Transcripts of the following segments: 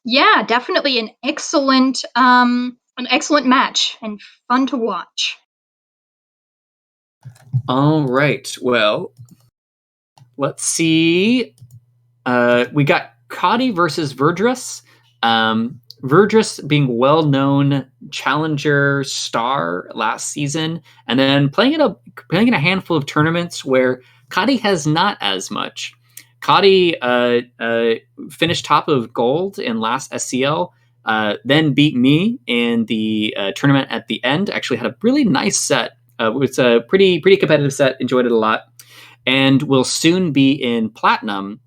Yeah, definitely an excellent match and fun to watch. All right. Well, let's see. We got Kotte versus Verdruss. Verdruss being well-known challenger star last season, and then playing in a handful of tournaments where Kotte has not as much. Kotte finished top of gold in last SCL, then beat me in the tournament at the end. Actually, had a really nice set. It's a pretty competitive set. Enjoyed it a lot, and will soon be in platinum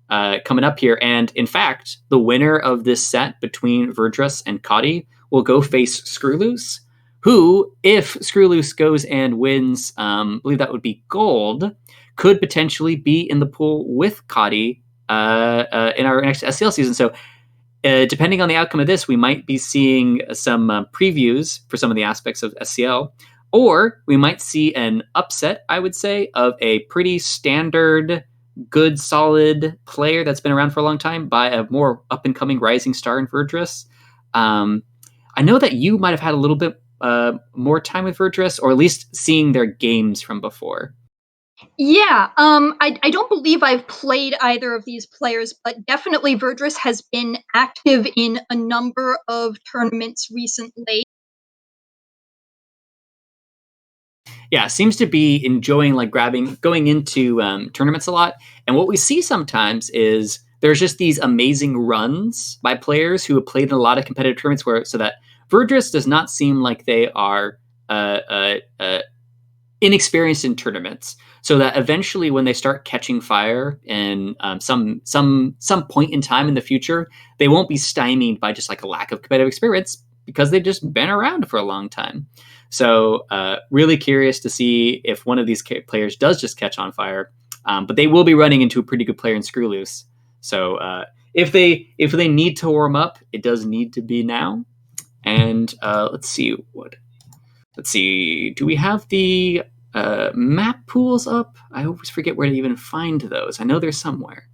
coming up here. And in fact, the winner of this set between Verdruss and Kotte will go face Screwloose, who, if Screwloose goes and wins, I believe that would be gold, could potentially be in the pool with Kotte in our next SCL season. So depending on the outcome of this, we might be seeing some previews for some of the aspects of SCL, or we might see an upset, I would say, of a pretty standard, good, solid player that's been around for a long time by a more up and coming rising star in Verdruss. I know that you might have had a little bit more time with Verdruss, or at least seeing their games from before. Yeah, I don't believe I've played either of these players, but definitely Verdruss has been active in a number of tournaments recently. Yeah, seems to be enjoying going into tournaments a lot. And what we see sometimes is there's just these amazing runs by players who have played in a lot of competitive tournaments, where so that Verdruss does not seem like they are inexperienced in tournaments. So that eventually, when they start catching fire in some point in time in the future, they won't be stymied by just like a lack of competitive experience because they've just been around for a long time. So really curious to see if one of these players does just catch on fire. But they will be running into a pretty good player in Screwloose. So if they need to warm up, it does need to be now. And let's see. Do we have the map pools up? I always forget where to even find those. I know they're somewhere.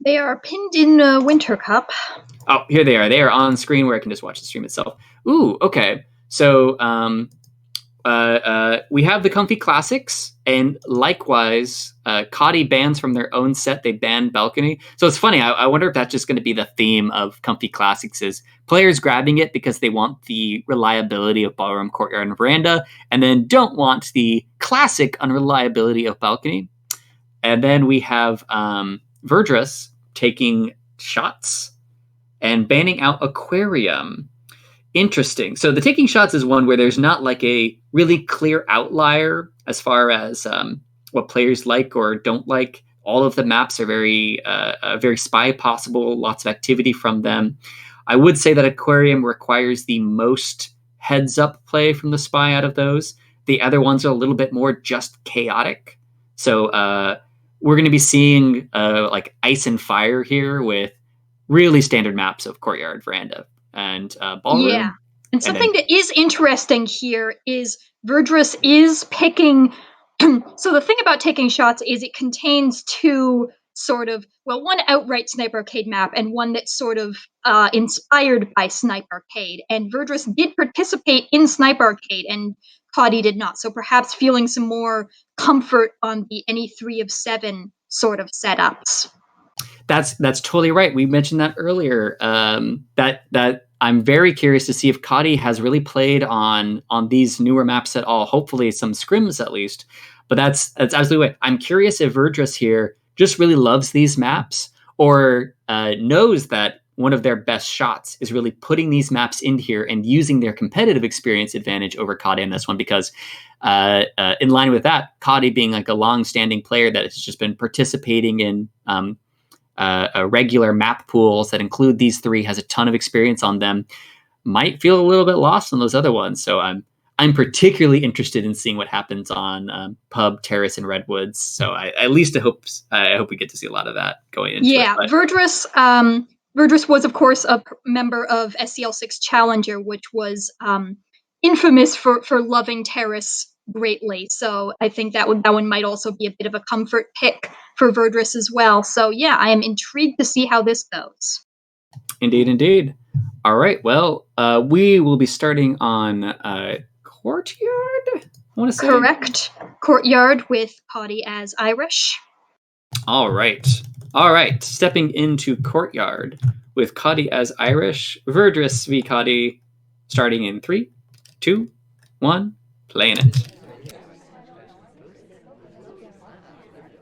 They are pinned in Winter Cup. Oh, here they are. They are on screen where I can just watch the stream itself. Ooh, okay. So we have the Comfy Classics, and likewise, Kotte bans from their own set. They ban Balcony. So it's funny. I wonder if that's just going to be the theme of Comfy Classics: is players grabbing it because they want the reliability of Ballroom, Courtyard, and Veranda, and then don't want the classic unreliability of Balcony. And then we have Verdruss taking shots and banning out Aquarium. Interesting. So the taking shots is one where there's not like a really clear outlier as far as what players like or don't like. All of the maps are very spy possible, lots of activity from them. I would say that Aquarium requires the most heads up play from the spy out of those. The other ones are a little bit more just chaotic. So we're going to be seeing like Ice and Fire here with really standard maps of Courtyard, Veranda, and Yeah. Ballroom. And And then something that is interesting here is Verdruss is picking. So the thing about taking shots is it contains two sort of, well, one outright Sniper Arcade map and one that's sort of inspired by Sniper Arcade. And Verdruss did participate in Sniper Arcade, and Kotte did not. So perhaps feeling some more comfort on the any 3 of 7 sort of setups. that's totally right. We mentioned that earlier. That I'm very curious to see if Kotte has really played on these newer maps at all. Hopefully, some scrims at least. But that's absolutely right. I'm curious if Verdruss here just really loves these maps, or knows that one of their best shots is really putting these maps in here and using their competitive experience advantage over Kotte in this one, because in line with that, Kotte being like a long-standing player that has just been participating in regular map pools that include these three, has a ton of experience on them, might feel a little bit lost on those other ones. So I'm particularly interested in seeing what happens on Pub, Terrace, and Redwoods. So at least I hope we get to see a lot of that going into it. But Verdruss was, of course, a member of SCL6 Challenger, which was infamous for loving Terrace greatly. So I think that one might also be a bit of a comfort pick for Verdruss as well. So yeah, I am intrigued to see how this goes. Indeed, indeed. All right. Well, we will be starting on Courtyard, I want to say. Correct. Courtyard with Kotte as Irish. All right. All right. Stepping into Courtyard with Kotte as Irish, Verdruss v. Kotte, starting in 3, 2, 1, playing it.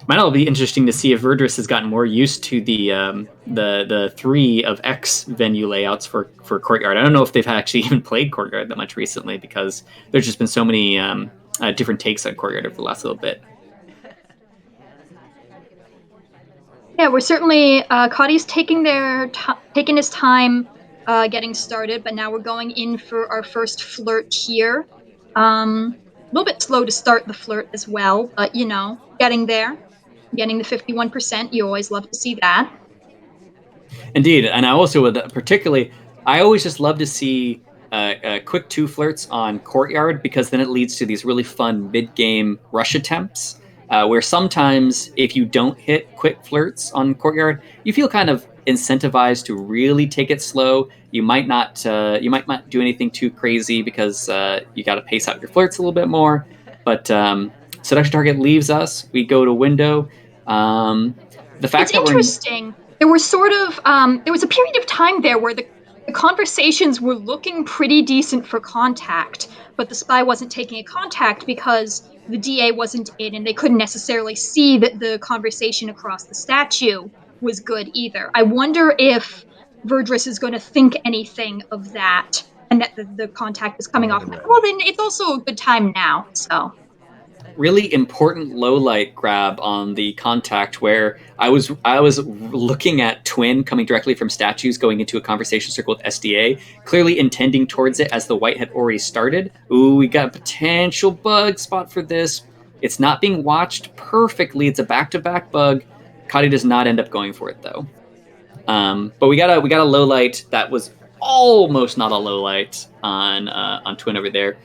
Might all be interesting to see if Verdruss has gotten more used to the 3 of X venue layouts for Courtyard. I don't know if they've actually even played Courtyard that much recently because there's just been so many different takes on Courtyard over the last little bit. Yeah, we're certainly Cotte's taking his time getting started, but now we're going in for our first flirt here. A little bit slow to start the flirt as well, but getting there, getting the 51%. You always love to see that. Indeed, and I also would particularly, I always just love to see quick 2 flirts on Courtyard because then it leads to these really fun mid-game rush attempts. Where sometimes if you don't hit quick flirts on Courtyard, you feel kind of incentivized to really take it slow. You might not do anything too crazy because you got to pace out your flirts a little bit more. But seduction target leaves us. We go to window. The fact it's that interesting. There was there was a period of time there where the conversations were looking pretty decent for contact, but the spy wasn't taking a contact because the DA wasn't in and they couldn't necessarily see that the conversation across the statue was good either. I wonder if Verdruss is going to think anything of that and that the contact is coming off. Well, then it's also a good time now. So really important low light grab on the contact where I was looking at Twin coming directly from statues going into a conversation circle with SDA, clearly intending towards it as the white had already started. Ooh, we got a potential bug spot for this. It's not being watched perfectly. It's a back-to-back bug. Kotte does not end up going for it though. But we got a low light that was almost not a low light on Twin over there.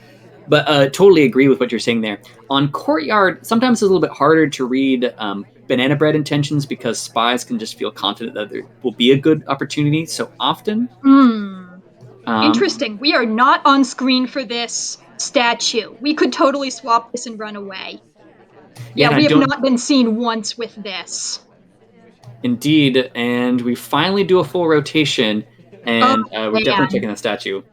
But totally agree with what you're saying there. On Courtyard, sometimes it's a little bit harder to read banana bread intentions because spies can just feel confident that there will be a good opportunity so often. Interesting. We are not on screen for this statue. We could totally swap this and run away. Yeah, we have not been seen once with this. Indeed, and we finally do a full rotation, and we're definitely taking the statue.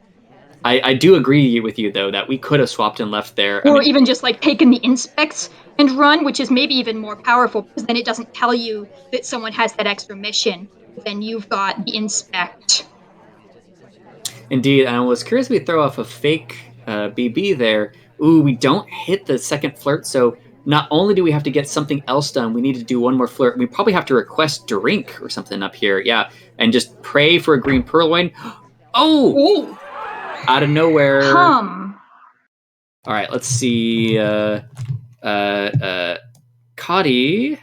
I do agree with you, though, that we could have swapped and left there. Or even just, taken the inspects and run, which is maybe even more powerful, because then it doesn't tell you that someone has that extra mission. Then you've got the inspect. Indeed, and I was curious if we throw off a fake BB there. Ooh, we don't hit the second flirt, so not only do we have to get something else done, we need to do one more flirt. We probably have to request drink or something up here. Yeah, and just pray for a green purloin. Oh! Ooh. Out of nowhere. All right, let's see. Kotte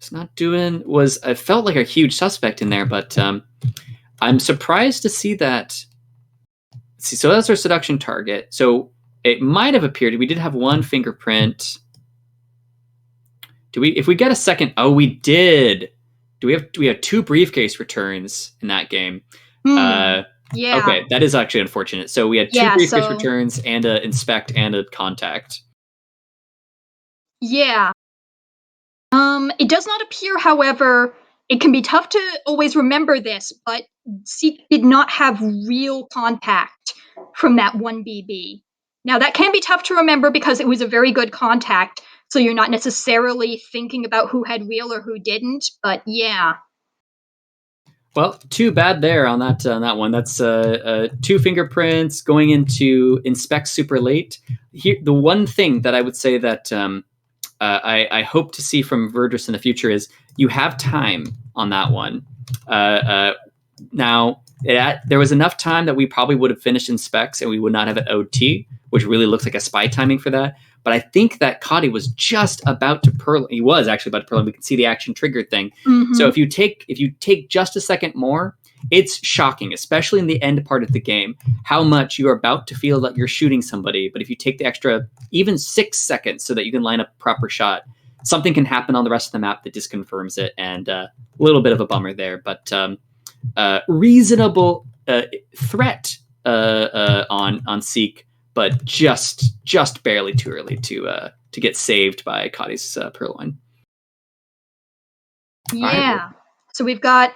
is not doing. I felt like a huge suspect in there, but I'm surprised to see that. Let's see, so that's our seduction target. So it might have appeared. We did have one fingerprint. If we get a second? Oh, we did. Do we have 2 briefcase returns in that game? Yeah. Okay, that is actually unfortunate. So we had 2 briefcase returns and a inspect and a contact. Yeah. It does not appear, however, it can be tough to always remember this, but Seek did not have real contact from that 1 BB. Now, that can be tough to remember because it was a very good contact, so you're not necessarily thinking about who had real or who didn't, but yeah. Well, too bad there on that one. That's 2 fingerprints going into inspect super late. Here, the one thing that I would say that I hope to see from Verdruss in the future is you have time on that one. Now, there was enough time that we probably would have finished inspects and we would not have an OT, which really looks like a spy timing for that. But I think that Kotte was just about to purloin. He was actually about to purloin. We can see the action trigger thing. Mm-hmm. So if you take just a second more, It's shocking, especially in the end part of the game, how much you're about to feel that you're shooting somebody. But if you take the extra even 6 seconds so that you can line up a proper shot, something can happen on the rest of the map that disconfirms it. And a little bit of a bummer there. But reasonable threat on Seek, but just barely too early to get saved by Cotte's Purloin. Yeah. Right. So we've got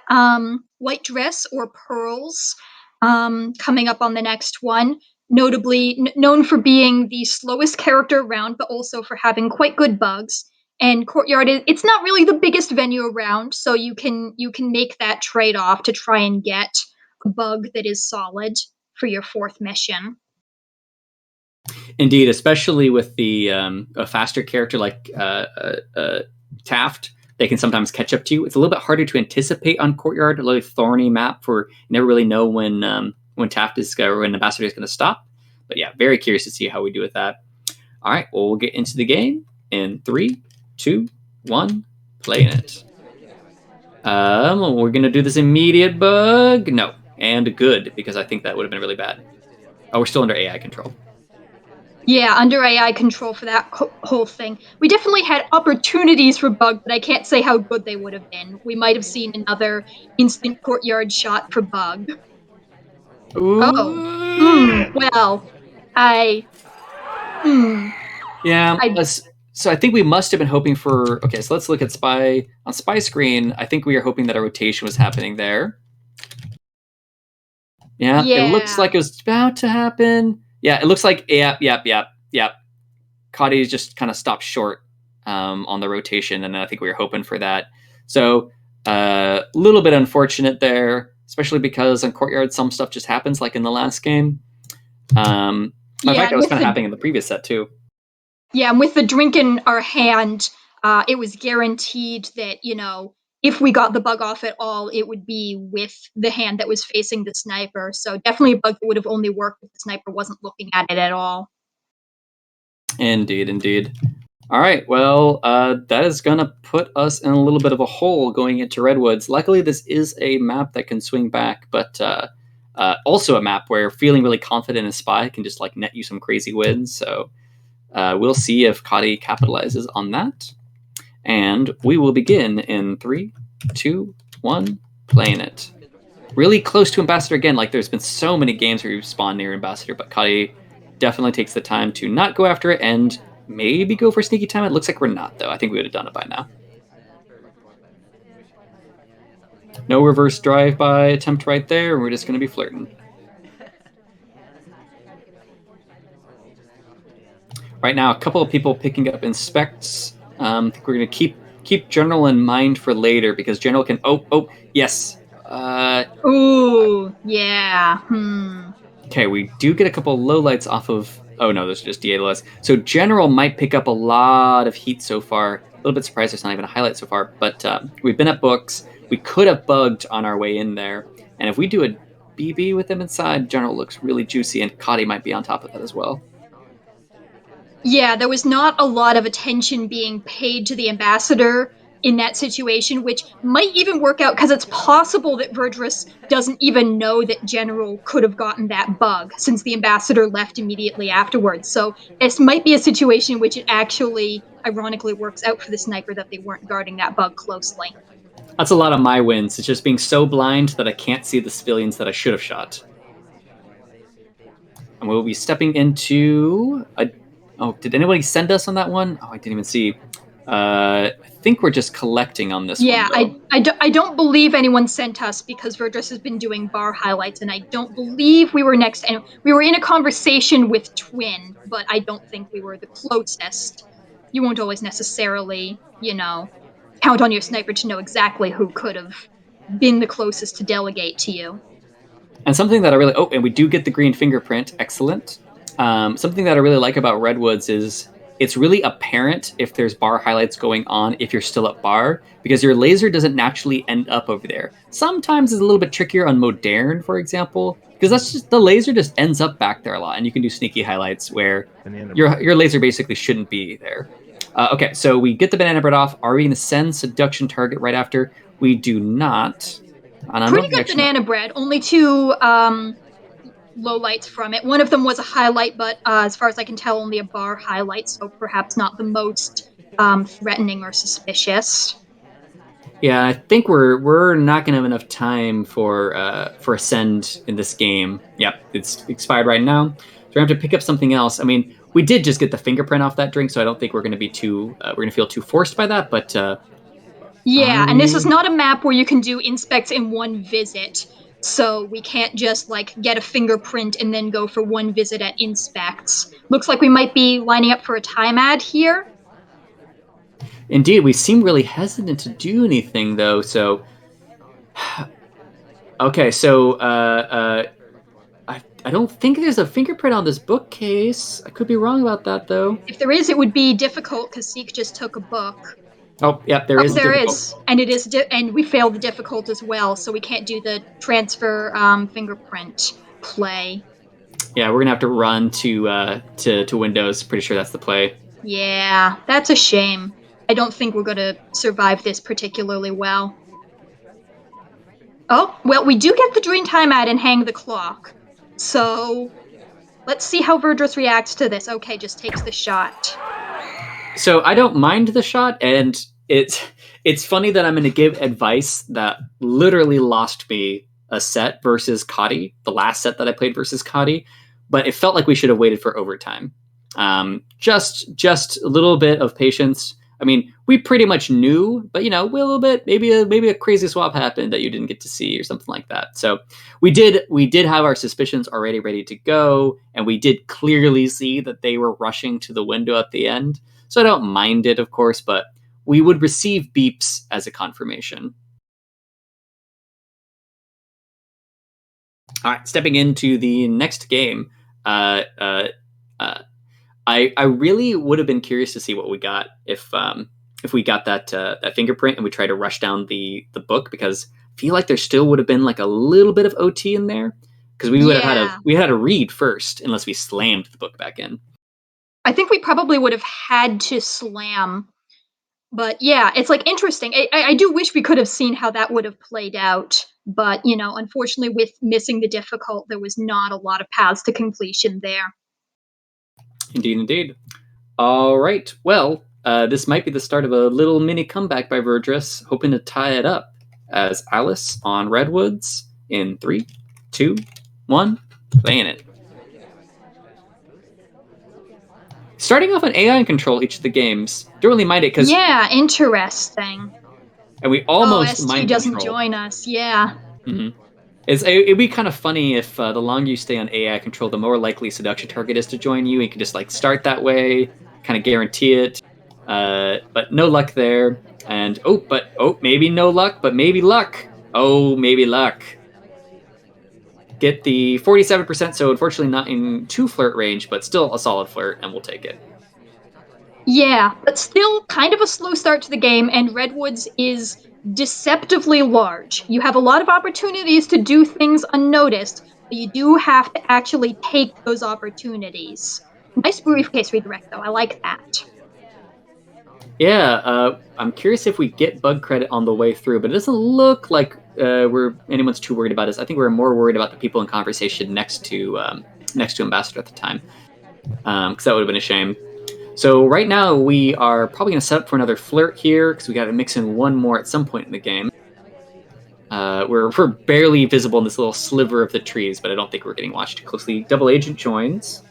White Dress or Pearls coming up on the next one. Notably known for being the slowest character around, but also for having quite good bugs. And Courtyard, it's not really the biggest venue around, so you can make that trade-off to try and get a bug that is solid for your fourth mission. Indeed, especially with the a faster character like Taft, they can sometimes catch up to you. It's a little bit harder to anticipate on Courtyard, a really thorny map for you never really know when Taft is or when Ambassador is going to stop. But yeah, very curious to see how we do with that. All right, well, we'll get into the game in 3, 2, 1, playing it. We're going to do this immediate bug. No, and good, because I think that would have been really bad. Oh, we're still under AI control. Yeah, under AI control for that whole thing. We definitely had opportunities for bug, but I can't say how good they would have been. We might have seen another instant Courtyard shot for bug. Ooh. Oh, well, yeah. So I think we must have been hoping for. Okay, so let's look at Spy on Spy screen. I think we are hoping that a rotation was happening there. Yeah, it looks like it was about to happen. Yeah, it looks like yep. Kotte just kind of stopped short on the rotation, and I think we were hoping for that. So a little bit unfortunate there, especially because on Courtyard some stuff just happens, like in the last game. In fact, it was kind of happening in the previous set too. Yeah, and with the drink in our hand, it was guaranteed that, if we got the bug off at all, it would be with the hand that was facing the sniper. So definitely a bug that would have only worked if the sniper wasn't looking at it at all. Indeed. All right, well, that is going to put us in a little bit of a hole going into Redwoods. Luckily, this is a map that can swing back, but also a map where feeling really confident in Spy can just net you some crazy wins. So we'll see if Kotte capitalizes on that. And we will begin in 3, 2, 1, playing it. Really close to Ambassador again. There's been so many games where you spawn near Ambassador, but Kotte definitely takes the time to not go after it and maybe go for sneaky time. It looks like we're not, though. I think we would have done it by now. No reverse drive-by attempt right there. We're just going to be flirting. Right now, a couple of people picking up inspects. I think we're going to keep General in mind for later, because General can... Oh, yes. Ooh, yeah. Okay, we do get a couple lowlights off of... Oh, no, those are just DA lowlights. So General might pick up a lot of heat so far. A little bit surprised there's not even a highlight so far. But we've been at books. We could have bugged on our way in there. And if we do a BB with them inside, General looks really juicy, and Kotte might be on top of that as well. Yeah, there was not a lot of attention being paid to the Ambassador in that situation, which might even work out because it's possible that Verdruss doesn't even know that General could have gotten that bug, since the Ambassador left immediately afterwards. So this might be a situation in which it actually, ironically, works out for the sniper that they weren't guarding that bug closely. That's a lot of my wins. It's just being so blind that I can't see the civilians that I should have shot. And we'll be stepping into a... Oh, did anybody send us on that one? Oh, I didn't even see. I think we're just collecting on this one. Yeah, I don't believe anyone sent us, because Verdruss has been doing bar highlights, and I don't believe we were next. And we were in a conversation with Twin, but I don't think we were the closest. You won't always necessarily, count on your sniper to know exactly who could have been the closest to delegate to you. And something that I really... Oh, and we do get the green fingerprint. Excellent. Something that I really like about Redwoods is it's really apparent if there's bar highlights going on if you're still at bar, because your laser doesn't naturally end up over there. Sometimes it's a little bit trickier on Modern, for example, because that's just... the laser just ends up back there a lot, and you can do sneaky highlights where your laser basically shouldn't be there. Okay, so we get the banana bread off. Are we going to send seduction target right after? We do not. I don't know Pretty if you good actually know. banana bread. Only two lowlights from it. One of them was a highlight, but as far as I can tell, only a bar highlight, so perhaps not the most threatening or suspicious. Yeah, I think we're not gonna have enough time for Ascend in this game. Yep, it's expired right now. So we're gonna have to pick up something else. I mean, we did just get the fingerprint off that drink, so I don't think we're gonna be too we're gonna feel too forced by that. But Yeah, and this is I not a map where you can do inspects in one visit. So we can't just like get a fingerprint and then go for one visit at inspects. Looks like we might be lining up for a time ad here. indeed we seem really hesitant to do anything though. So okay, so I don't think there's a fingerprint on this bookcase. I could be wrong about that though. If there is, it would be difficult because Seek just took a book. Oh, yep, there Oh, is a there difficult. is, and it is, and we failed the difficult as well, so we can't do the transfer fingerprint play. Yeah, we're gonna have to run to Windows. Pretty sure that's the play. Yeah, that's a shame. I don't think we're going to survive this particularly well. Oh, well, we do get the dream time ad and hang the clock. So let's see how Verdruss reacts to this. Okay, just takes the shot. So I don't mind the shot, and it's funny that I'm going to give advice that literally lost me a set versus Kotte, the last set that I played versus Kotte, but it felt like we should have waited for overtime. Just a little bit of patience. I mean, we pretty much knew, but a little bit, maybe a crazy swap happened that you didn't get to see or something like that. So we did have our suspicions already ready to go, and we did clearly see that they were rushing to the window at the end. So I don't mind it, of course, but we would receive beeps as a confirmation. All right, stepping into the next game. Uh, uh, uh, I really would have been curious to see what we got if we got that fingerprint and we tried to rush down the book, because I feel like there still would have been like a little bit of OT in there, because we would have Yeah, we had to read first unless we slammed the book back in. I think we probably would have had to slam. But yeah, it's like interesting. I do wish we could have seen how that would have played out. But, unfortunately, with missing the difficult, there was not a lot of paths to completion there. Indeed, indeed. All right. Well, this might be the start of a little mini comeback by Verdruss, hoping to tie it up as Alice on Redwoods in 3, 2, 1, playing it. Starting off on AI and control each of the games. Don't really mind it because, Yeah, interesting. and we Oh, almost ST mind doesn't control. join us. Yeah. Mm-hmm. It'd be kind of funny if the longer you stay on AI control, the more likely seduction target is to join you. You can just like start that way, kind of guarantee it. But no luck there. And maybe no luck, but maybe luck. Oh, maybe luck. Get the 47%, so unfortunately not in too flirt range, but still a solid flirt, and we'll take it. Yeah, but still kind of a slow start to the game, and Redwoods is deceptively large. You have a lot of opportunities to do things unnoticed, but you do have to actually take those opportunities. Nice briefcase redirect, though. I like that. Yeah, I'm curious if we get bug credit on the way through, but it doesn't look like anyone's too worried about this. I think we're more worried about the people in conversation next to Ambassador at the time, because that would have been a shame. So right now we are probably going to set up for another flirt here, because we got to mix in one more at some point in the game. We're barely visible in this little sliver of the trees, but I don't think we're getting watched too closely. Double agent joins,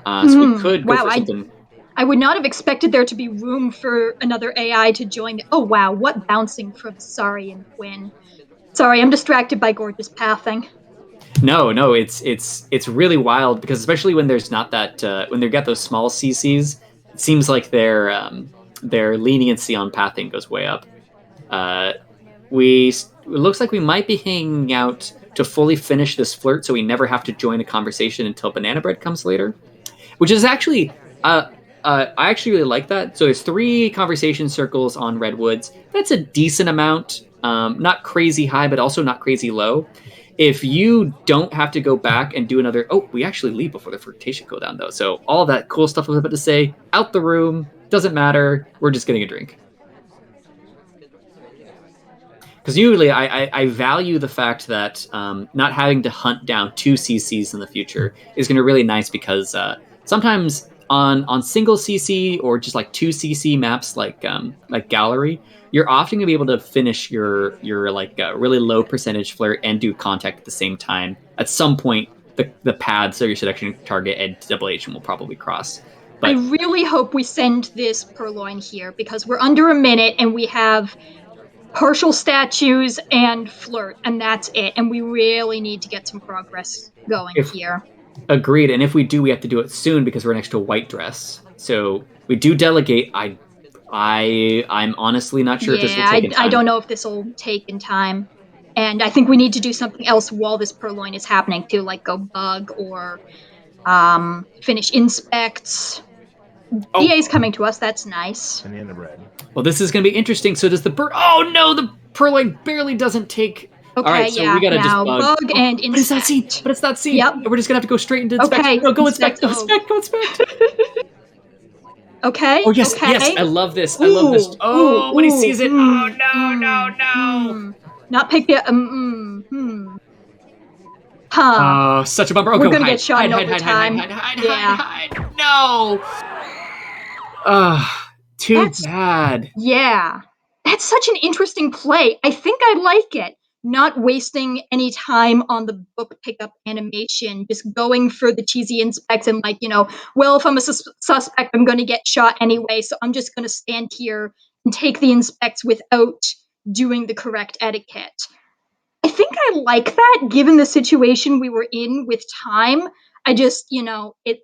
so we could go Wow, for I something. I would not have expected there to be room for another AI to join. Oh wow, what bouncing from Sorry and Quinn. Sorry, I'm distracted by gorgeous pathing. No, it's really wild, because especially when there's not that when they've got those small CCs, it seems like their leniency on pathing goes way up. Uh, it looks like we might be hanging out to fully finish this flirt, so we never have to join a conversation until banana bread comes later, which is actually I actually really like that. So there's 3 conversation circles on Redwoods. That's a decent amount. Not crazy high, but also not crazy low. If you don't have to go back and do another, we actually leave before the flirtation cooldown though. So all that cool stuff I was about to say, out the room, doesn't matter. We're just getting a drink. because usually I value the fact that not having to hunt down 2 CCs in the future is going to be really nice because sometimes on single CC or just like 2 CC maps like gallery, you're often gonna be able to finish your like really low percentage flirt and do contact at the same time. At some point, the paths of your seduction target and double agent will probably cross. I But really hope we send this purloin here because we're under a minute and we have partial statues and flirt, and that's it. And we really need to get some progress going if here. agreed, and if we do, we have to do it soon because we're next to a white dress. So we do delegate. I'm honestly not sure if this will Yeah, take in I time. don't know if this will take in time. And I think we need to do something else while this purloin is happening too, like go bug or finish inspects. Oh, DA's coming to us. That's nice. Banana bread. well, this is going to be interesting. So does the Oh no, the purloin barely doesn't take. Okay, All right, so yeah. we gotta just Now bug. and But it's that scene. inspect. But it's that scene. Yep. We're just gonna have to go straight into inspect. Okay. No, go inspect. Go inspect. Go inspect. Okay. Oh yes, okay. yes. I love this. I love this. Oh, when he sees it. Oh no, no. Not pick it. Huh. Oh, such a bumper. Oh, We're go gonna hide. get shot Hide, in hide, hide, hide, overtime. hide, hide, Yeah. hide. No. Too bad. Yeah. That's such an interesting play. I think I like it. Not wasting any time on the book pickup animation, just going for the cheesy inspects and like, well, if I'm a suspect, I'm going to get shot anyway, so I'm just going to stand here and take the inspects without doing the correct etiquette. I think I like that given the situation we were in with time. I just,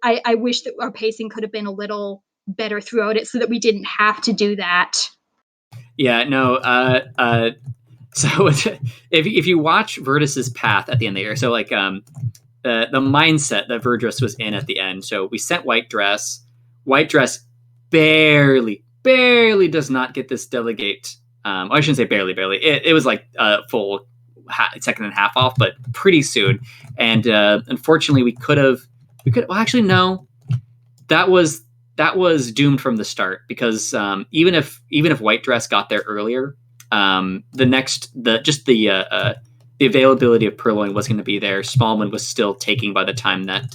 I wish that our pacing could have been a little better throughout it so that we didn't have to do that. Yeah, no, so if you watch Verdruss's path at the end of the year, so like the mindset that Verdruss was in at the end. So we sent White Dress. White Dress barely does not get this delegate. I shouldn't say barely. It was like a full second and a half off, but pretty soon. And unfortunately, we could. Well, actually, no. That was doomed from the start because even if White Dress got there earlier, the availability of purloin was going to be there. Smallman was still taking by the time that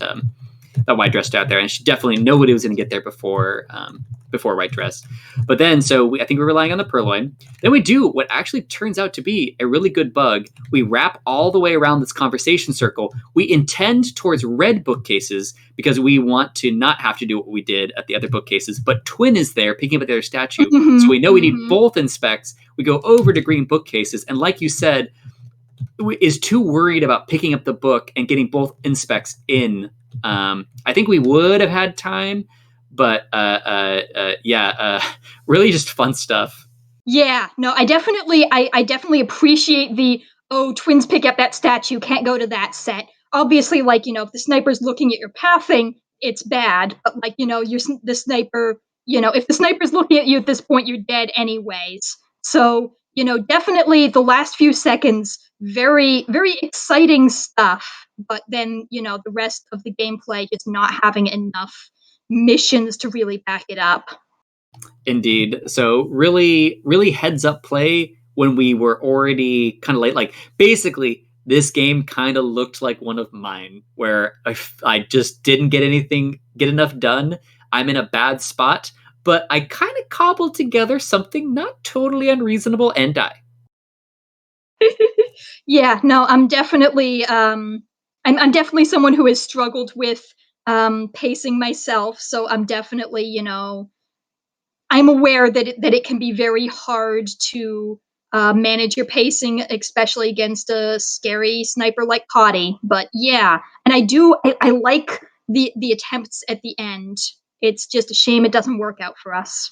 White Dress out there, and she definitely nobody was going to get there before White Dress. But then, I think we're relying on the purloin. Then we do what actually turns out to be a really good bug. We wrap all the way around this conversation circle. We intend towards red bookcases because we want to not have to do what we did at the other bookcases. But Twin is there picking up their statue, so we know we need both inspects. We go over to green bookcases, and like you said, is too worried about picking up the book and getting both inspects in. I think we would have had time, but really just fun stuff. Yeah, no, I definitely appreciate the twins pick up that statue, can't go to that set. Obviously, like, if the sniper's looking at your pathing, it's bad. But like, you're the sniper, if the sniper's looking at you at this point, you're dead anyways. So, definitely the last few seconds, very, very exciting stuff. But then, the rest of the gameplay just not having enough missions to really back it up. Indeed. So really, really heads up play when we were already kind of late. Like basically, this game kind of looked like one of mine, where I just didn't get enough done. I'm in a bad spot, but I kind of cobbled together something not totally unreasonable and die. Yeah, no, I'm definitely I'm definitely someone who has struggled with pacing myself, so I'm definitely, I'm aware that it can be very hard to manage your pacing, especially against a scary sniper like Kotte. But yeah, and I like the attempts at the end. It's just a shame it doesn't work out for us.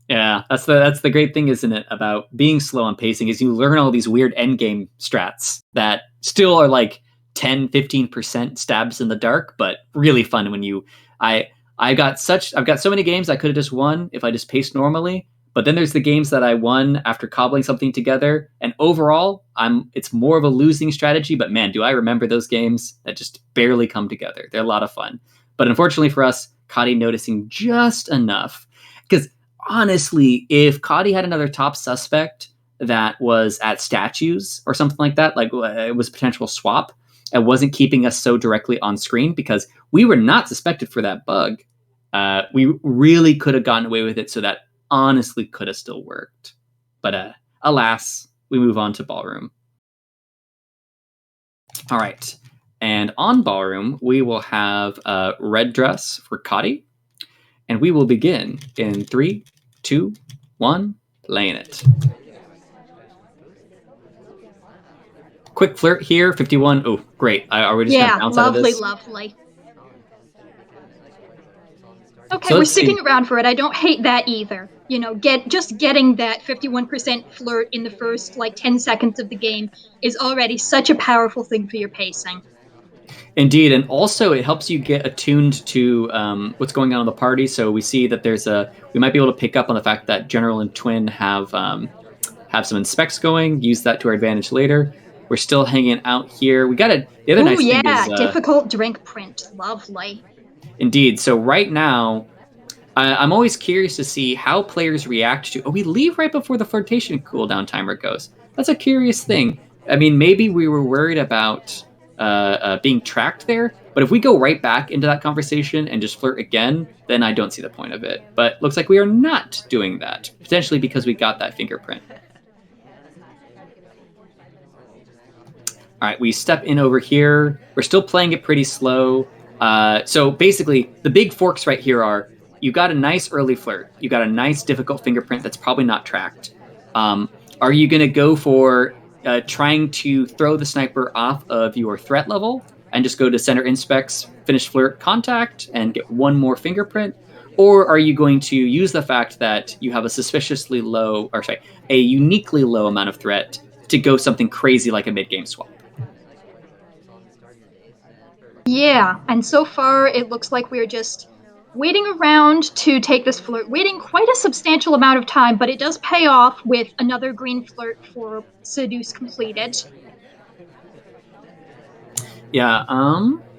Yeah, that's the great thing, isn't it, about being slow on pacing is you learn all these weird endgame strats that still are like 10-15% stabs in the dark, but really fun when I've got so many games I could have just won if I just paced normally. But then there's the games that I won after cobbling something together, and overall, it's more of a losing strategy. But man, do I remember those games that just barely come together. They're a lot of fun. But unfortunately for us, Kotte noticing just enough. Because honestly, if Kotte had another top suspect, that was at statues or something like that. Like it was a potential swap. It wasn't keeping us so directly on screen because we were not suspected for that bug. We really could have gotten away with it, so that honestly could have still worked. But alas, we move on to Ballroom. All right. And on Ballroom, we will have Redruss for Kotte. And we will begin in 3, 2, 1, playing it. Quick flirt here, 51. Oh, great. Are we just going to bounce out of this? Lovely. Okay, so we're sticking around for it. I don't hate that either. You know, getting that 51% flirt in the first 10 seconds of the game is already such a powerful thing for your pacing. Indeed, and also it helps you get attuned to what's going on in the party. So we see that we might be able to pick up on the fact that General and Twin have some inspects going. Use that to our advantage later. We're still hanging out here. We got the other nice thing is difficult drink print. Lovely. Indeed. So right now, I'm always curious to see how players react to. Oh, we leave right before the flirtation cooldown timer goes. That's a curious thing. I mean, maybe we were worried about being tracked there, but if we go right back into that conversation and just flirt again, then I don't see the point of it. But looks like we are not doing that, potentially because we got that fingerprint. All right, we step in over here. We're still playing it pretty slow. So basically, the big forks right here are, you got a nice early flirt. You got a nice difficult fingerprint that's probably not tracked. Are you going to go for trying to throw the sniper off of your threat level and just go to center inspects, finish flirt, contact, and get one more fingerprint? Or are you going to use the fact that you have a uniquely low amount of threat to go something crazy like a mid-game swap? Yeah, and so far it looks like we're just waiting around to take this flirt, waiting quite a substantial amount of time, but it does pay off with another green flirt for Seduce completed. Yeah,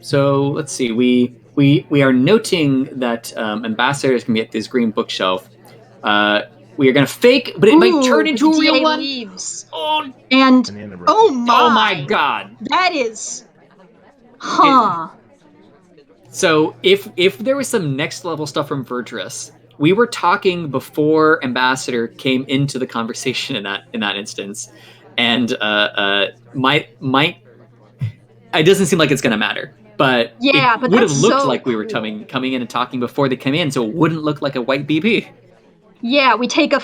so let's see. We are noting that Ambassador is going to be at this green bookshelf. We are going to fake, but it might turn into a real one. Leaves. Oh, and oh my god. That is... Huh. So if there was some next level stuff from Verdruss, we were talking before Ambassador came into the conversation in that instance, and might it doesn't seem like it's going to matter, but yeah, it would have looked like we were coming in and talking before they came in, so it wouldn't look like a white BB. Yeah, we take a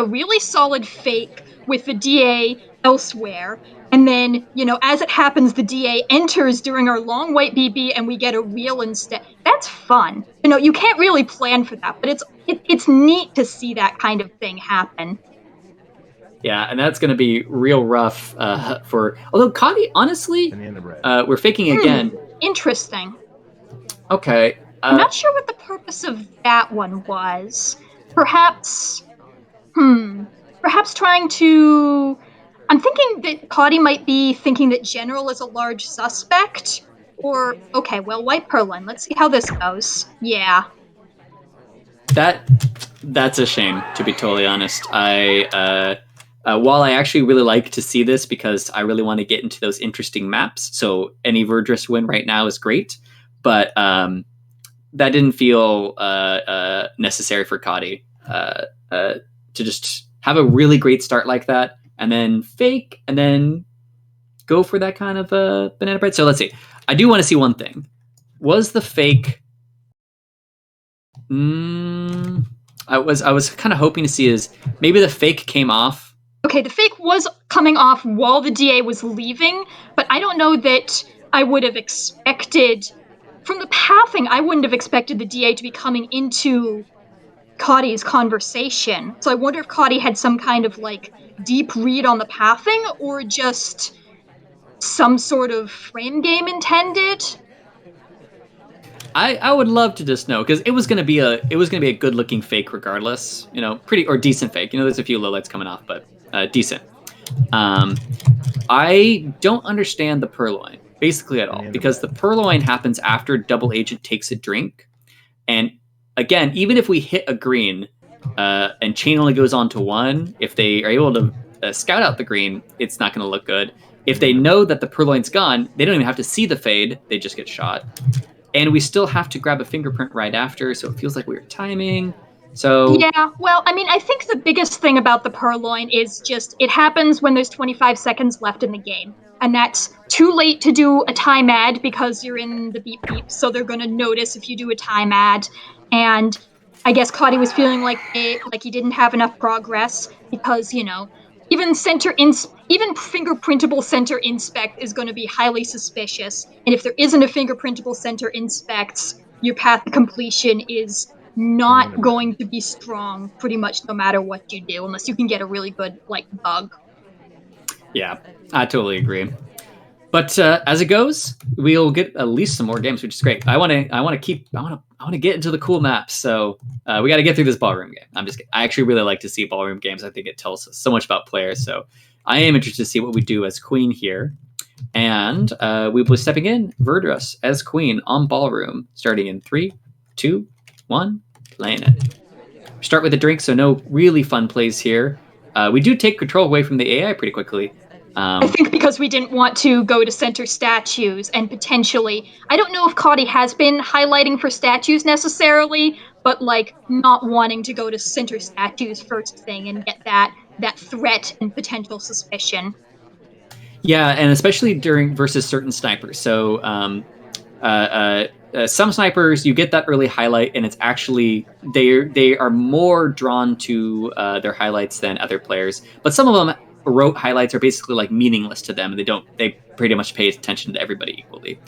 really solid fake with the DA elsewhere, and then, as it happens, the DA enters during our long white BB and we get a real instead. That's fun. You can't really plan for that, but it's neat to see that kind of thing happen. Yeah, and that's going to be real rough for... Although, Kotte, honestly, we're faking again. Interesting. Okay. I'm not sure what the purpose of that one was. Perhaps trying to... I'm thinking that Kotte might be thinking that General is a large suspect. Or, okay, well, white Purloin. Let's see how this goes. Yeah. That's a shame, to be totally honest. While I actually really like to see this because I really want to get into those interesting maps, so any Verdruss win right now is great, but that didn't feel necessary for Kotte to just have a really great start like that, and then fake, and then go for that kind of banana bread. So let's see. I do want to see one thing. Was the fake... I was kind of hoping to see is maybe the fake came off. Okay, the fake was coming off while the DA was leaving, but I don't know that I would have expected... From the pathing, I wouldn't have expected the DA to be coming into Kotte's conversation. So I wonder if Kotte had some kind of deep read on the pathing, or just some sort of frame game intended. I would love to just know, because it was gonna be a good looking fake regardless, pretty or decent fake. There's a few lowlights coming off, but decent. I don't understand the Purloin basically at all, because the Purloin happens after Double Agent takes a drink, and again, even if we hit a green and chain only goes on to one, if they are able to scout out the green, it's not going to look good. If they know that the purloin's gone, they don't even have to see the fade; they just get shot. And we still have to grab a fingerprint right after, so it feels like weird timing. So Yeah, well, I mean, I think the biggest thing about the purloin is just it happens when there's 25 seconds left in the game. And that's too late to do a time ad because you're in the beep beep, so they're going to notice if you do a time ad. And I guess Cotty was feeling like he didn't have enough progress because, even even fingerprintable center inspect is going to be highly suspicious. And if there isn't a fingerprintable center inspects, your path to completion is not going to be strong pretty much no matter what you do unless you can get a really good bug. yeah, I totally agree. But as it goes, we'll get at least some more games, which is great. I want to get into the cool maps. So we got to get through this ballroom game. I actually really like to see ballroom games. I think it tells us so much about players. So I am interested to see what we do as queen here. And we will be stepping in Verdruss as queen on ballroom, starting in 3, 2, 1, playing it. Start with a drink, so no really fun plays here. We do take control away from the AI pretty quickly. I think because we didn't want to go to center statues and potentially, I don't know if Cotty has been highlighting for statues necessarily, but not wanting to go to center statues first thing and get that threat and potential suspicion. Yeah, and especially during versus certain snipers. So some snipers, you get that early highlight, and it's actually they are more drawn to their highlights than other players. But some of them rote highlights are basically like meaningless to them, and they pretty much pay attention to everybody equally.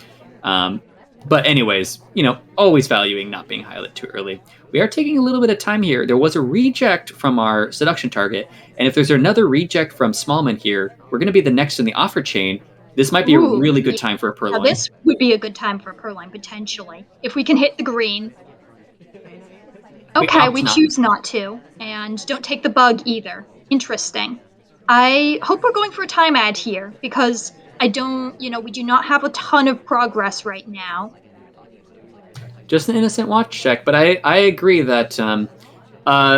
But anyways, always valuing not being highlighted too early. We are taking a little bit of time here. There was a reject from our seduction target, and if there's another reject from Smallman here, we're going to be the next in the offer chain. This might be a Ooh, really good time for a now purloin. this would be a good time for a purloin potentially if we can hit the green. We Okay, opt we not. choose not to, and don't take the bug either. Interesting. I hope we're going for a time ad here because we do not have a ton of progress right now. Just an innocent watch check, but I agree that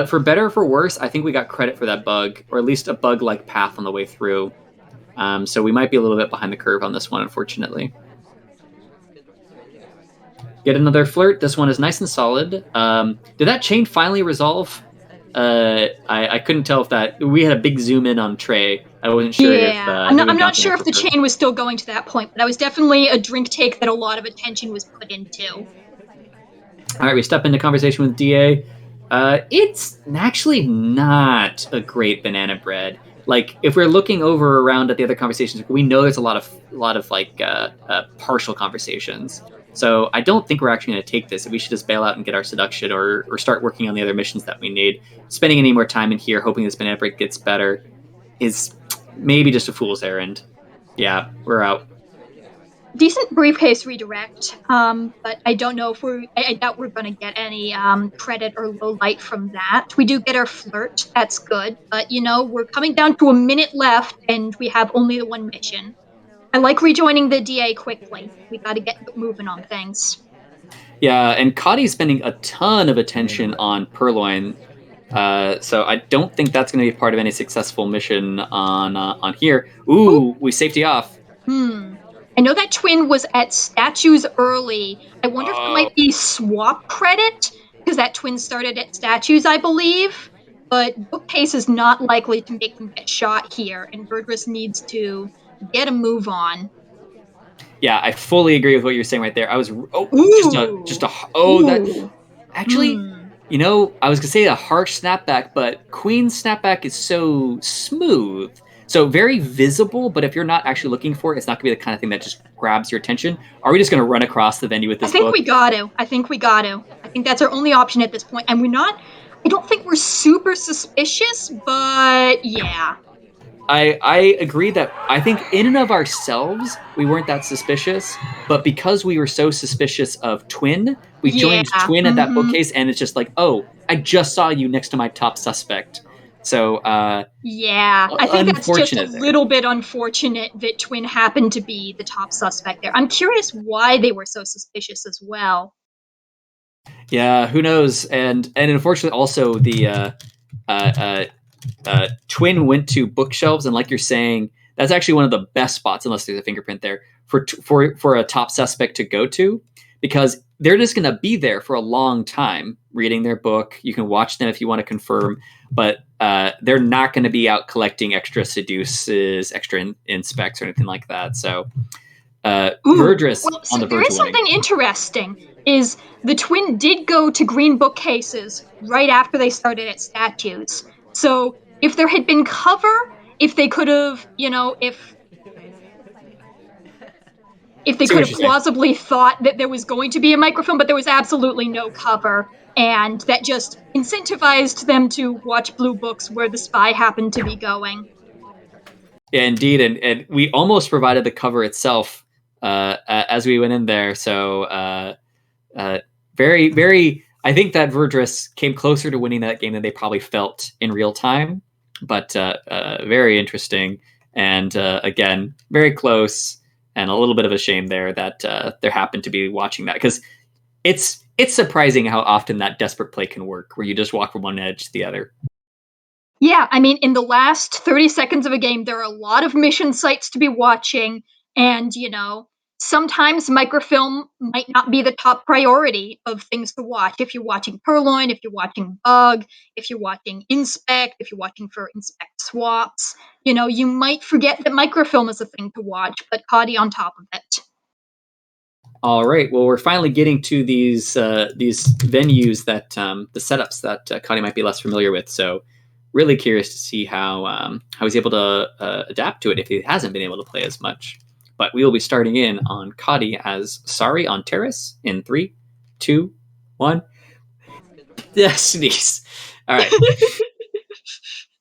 for better or for worse, I think we got credit for that bug, or at least a bug-like path on the way through. So we might be a little bit behind the curve on this one, unfortunately. Get another flirt. This one is nice and solid. Did that chain finally resolve? I couldn't tell if that we had a big zoom in on Trey. I wasn't sure if Yeah, he I'm went down not for sure that if the preferred. chain was still going to that point, but that was definitely a drink take that a lot of attention was put into. All right, we step into conversation with DA. It's actually not a great banana bread. Like if we're looking over around at the other conversations, we know there's a lot of partial conversations. So I don't think we're actually going to take this. We should just bail out and get our seduction, or start working on the other missions that we need. Spending any more time in here, hoping this banana bread gets better, is maybe just a fool's errand. Yeah, we're out. Decent briefcase redirect, but I don't know if I doubt we're going to get any credit or low light from that. We do get our flirt, that's good, but we're coming down to a minute left and we have only the one mission. I like rejoining the DA quickly. We got to get moving on things. Yeah, and Cotty's spending a ton of attention on Purloin, so I don't think that's going to be part of any successful mission on here. Ooh, Ooh, we safety off. I know that twin was at statues early. I wonder if there Oh, might be swap credit because that twin started at statues, I believe. But Bookcase is not likely to make them get shot here, and Verdruss needs to get a move on. yeah, I fully agree with what you're saying right there. I was just Ooh, a oh that ooh, actually, hmm. I was gonna say a harsh snapback, but Queen's snapback is so smooth. So very visible, but if you're not actually looking for it, it's not gonna be the kind of thing that just grabs your attention. Are we just gonna run across the venue with I this think we book? got to. I think we got to. I think that's our only option at this point, and we're not. I don't think we're super suspicious, but yeah, I agree that I think in and of ourselves we weren't that suspicious, but because we were so suspicious of Twin, we yeah. joined Twin at that Mm-hmm. bookcase, and it's just like, oh, I just saw you next to my top suspect. So Yeah, I think that's just a unfortunate there. little bit unfortunate that Twin happened to be the top suspect there. I'm curious why they were so suspicious as well. Yeah, who knows? And unfortunately, also the Twin went to bookshelves, and like you're saying, that's actually one of the best spots, unless there's a fingerprint there, for a top suspect to go to, because they're just going to be there for a long time reading their book. You can watch them if you want to confirm, but they're not going to be out collecting extra seduces, extra inspects, or anything like that. So Verdruss Well, on so the there verge is of winning. something interesting. Is the twin did go to green bookcases right after they started at statues. So if there had been cover, if they could have, if they See could what have you're saying. plausibly thought that there was going to be a microfilm, but there was absolutely no cover. And that just incentivized them to watch blue books where the spy happened to be going. Yeah, indeed, and we almost provided the cover itself as we went in there. So very, very. I think that Verdruss came closer to winning that game than they probably felt in real time, but very interesting. And again, very close, and a little bit of a shame there that there happened to be watching that, because it's surprising how often that desperate play can work, where you just walk from one edge to the other. Yeah, I mean, in the last 30 seconds of a game, there are a lot of mission sites to be watching, and, sometimes microfilm might not be the top priority of things to watch. If you're watching Purloin, if you're watching Bug, if you're watching Inspect, if you're watching for Inspect swaps, you might forget that microfilm is a thing to watch, but Kotte on top of it. All right. Well, we're finally getting to these venues that the setups that Connie might be less familiar with. So, really curious to see how he's able to adapt to it if he hasn't been able to play as much. But we will be starting in on Kotte as Sorry on Terrace in 3, 2, 1. Yeah, sneeze. All right.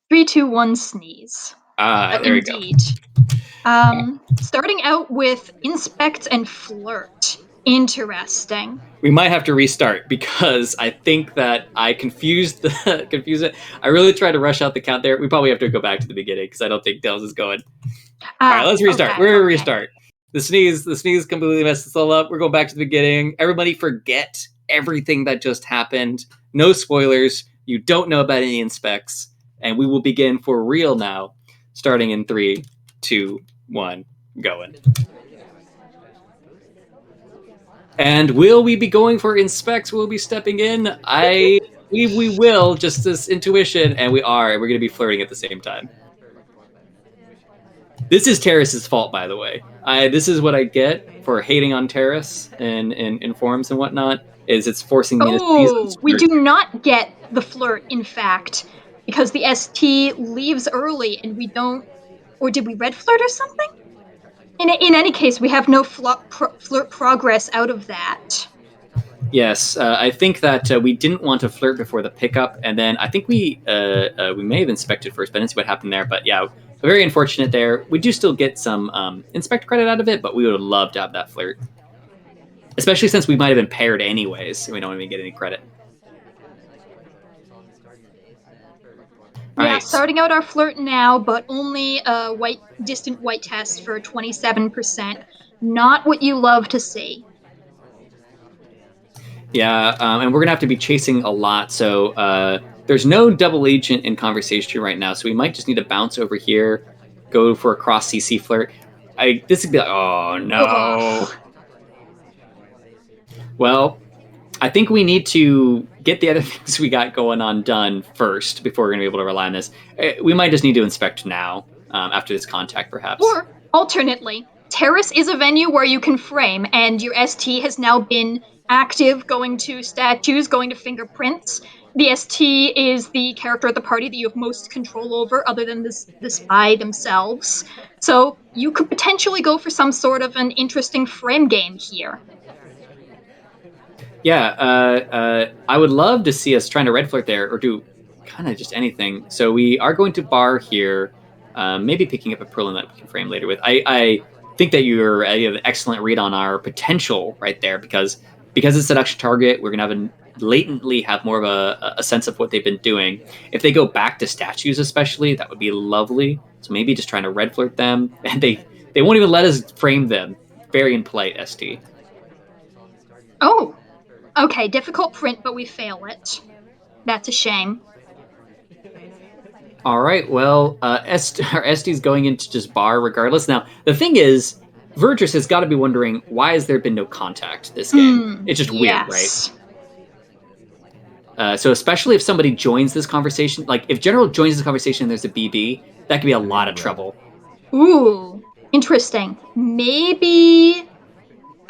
3, 2, 1, sneeze. There we go. Indeed. Starting out with Inspect and Flirt. Interesting. We might have to restart, because I think that I confused it. I really tried to rush out the count there. We probably have to go back to the beginning, because I don't think Dales is going. All right, let's restart. Okay, We're gonna okay. restart. The sneeze completely messed us all up. We're going back to the beginning. Everybody forget everything that just happened. No spoilers. You don't know about any inspects, and we will begin for real now, starting in 3, 2, 1, going. And will we be going for inspects? Will we be stepping in? I believe we will, just this intuition, and we are. We're going to be flirting at the same time. This is Terrace's fault, by the way. This is what I get for hating on Terrace in forums and whatnot, is it's forcing me to sneeze and We flirt. do not get the flirt, in fact, because the ST leaves early and we don't. Or did we red flirt or something? In any case, we have no flirt progress out of that. Yes, I think that we didn't want to flirt before the pickup, and then I think we may have inspected first, but I didn't see what happened there. But yeah, very unfortunate there. We do still get some inspect credit out of it, but we would have loved to have that flirt, especially since we might have been paired anyways, and we don't even get any credit. All Yeah, right. starting out our flirt now, but only a distant white test for 27%. Not what you love to see. Yeah, and we're gonna have to be chasing a lot. So there's no double agent in conversation right now, so we might just need to bounce over here, go for a cross CC flirt. This would be like, oh no. Ugh. Well, I think we need to get the other things we got going on done first before we're gonna be able to rely on this. We might just need to inspect now after this contact, perhaps. Or, alternately, Terrace is a venue where you can frame, and your ST has now been active, going to statues, going to fingerprints. The ST is the character of the party that you have most control over, other than the spy themselves. So you could potentially go for some sort of an interesting frame game here. Yeah, I would love to see us trying to red flirt there, or do kind of just anything. So we are going to bar here, maybe picking up a Perlin that we can frame later with. I think that you have an excellent read on our potential right there, because it's seduction target. We're gonna latently have more of a sense of what they've been doing. If they go back to statues, especially, that would be lovely. So maybe just trying to red flirt them, and they won't even let us frame them. Very impolite, ST. Oh, okay, difficult print, but we fail it. That's a shame. All right. Well, our Este's going into just bar regardless. Now, the thing is, Verdruss has got to be wondering why has there been no contact this game? It's just weird, right? Yes. So especially if somebody joins this conversation, like if General joins this conversation and there's a BB, that could be a lot of trouble. Ooh, interesting. Maybe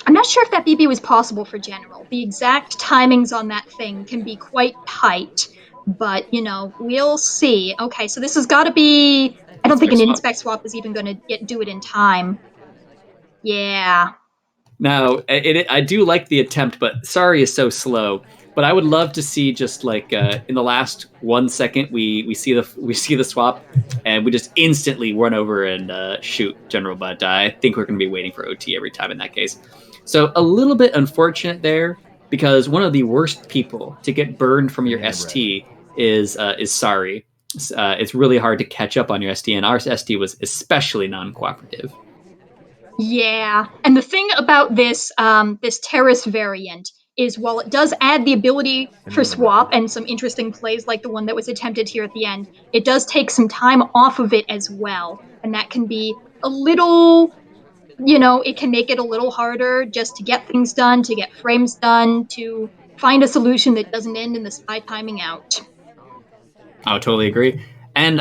I'm not sure if that BB was possible for General. The exact timings on that thing can be quite tight, but we'll see. Okay, so this has got to be. I don't think Inspect an swap. inspect swap is even going to do it in time. Yeah. Now, I do like the attempt, but sorry is so slow. But I would love to see just like in the last 1 second we see the swap, and we just instantly run over and shoot General. But I think we're going to be waiting for OT every time in that case. So a little bit unfortunate there because one of the worst people to get burned from your ST is sorry. It's really hard to catch up on your ST, and our ST was especially non-cooperative. Yeah, and the thing about this Terrace variant is while it does add the ability for swap and some interesting plays like the one that was attempted here at the end, it does take some time off of it as well, and that can be a little, it can make it a little harder just to get things done, to get frames done, to find a solution that doesn't end in the spy timing out. I would totally agree. And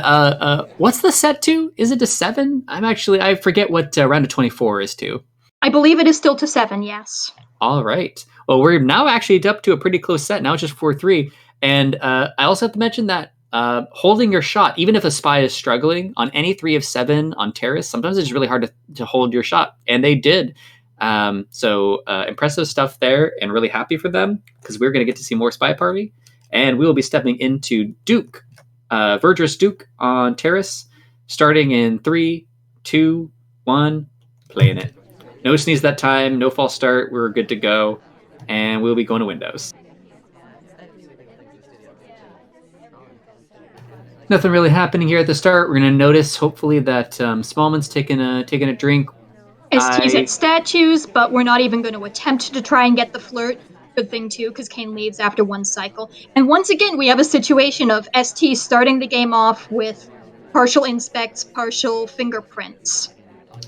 what's the set to? Is it to 7? I forget what round of 24 is to. I believe it is still to 7, yes. All right. Well, we're now actually up to a pretty close set. Now it's just 4-3. And I also have to mention that holding your shot, even if a spy is struggling on any 3 of 7 on Terrace, sometimes it's really hard to hold your shot. And they did. So impressive stuff there, and really happy for them because we're going to get to see more Spy Party. And we will be stepping into Duke, Verdruss Duke on Terrace, starting in 3, 2, 1, playing it. No sneeze that time, no false start. We're good to go, and we'll be going to Windows. Nothing really happening here at the start. We're going to notice, hopefully, that Smallman's taking a drink. ST's at statues, but we're not even going to attempt to try and get the flirt. Good thing, too, because Kane leaves after one cycle. And once again, we have a situation of ST starting the game off with partial inspects, partial fingerprints.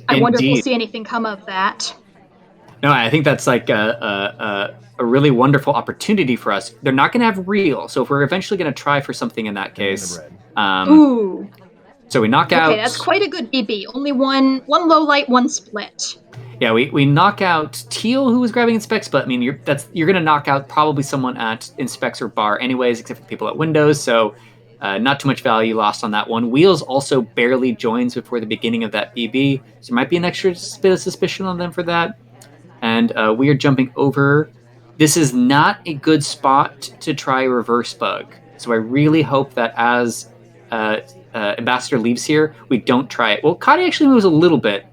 I wonder if we'll see anything come of that. No, I think that's like a really wonderful opportunity for us. They're not going to have real, so if we're eventually going to try for something in that case. Ooh. So we knock out. Okay, that's quite a good BB. Only one low light, one split. Yeah, we knock out Teal, who was grabbing inspects, but I mean you're going to knock out probably someone at inspects or bar anyways, except for people at windows. So not too much value lost on that one. Wheels also barely joins before the beginning of that BB, so there might be an extra bit of suspicion on them for that. And we are jumping over. This is not a good spot to try reverse bug. So I really hope that as Ambassador leaves here, we don't try it. Well, Kotte actually moves a little bit.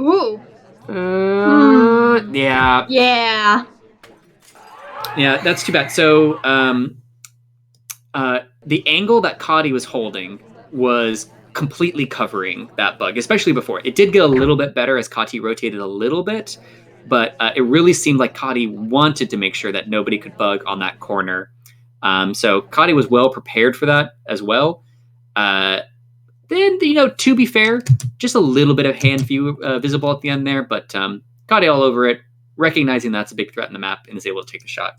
Ooh. Yeah. Yeah. Yeah, that's too bad. So the angle that Kotte was holding was completely covering that bug, especially before. It did get a little bit better as Kotte rotated a little bit, but it really seemed like Kotte wanted to make sure that nobody could bug on that corner. So Kotte was well prepared for that as well. Then, to be fair, just a little bit of hand view visible at the end there, but Kotte all over it, recognizing that's a big threat in the map, and is able to take the shot.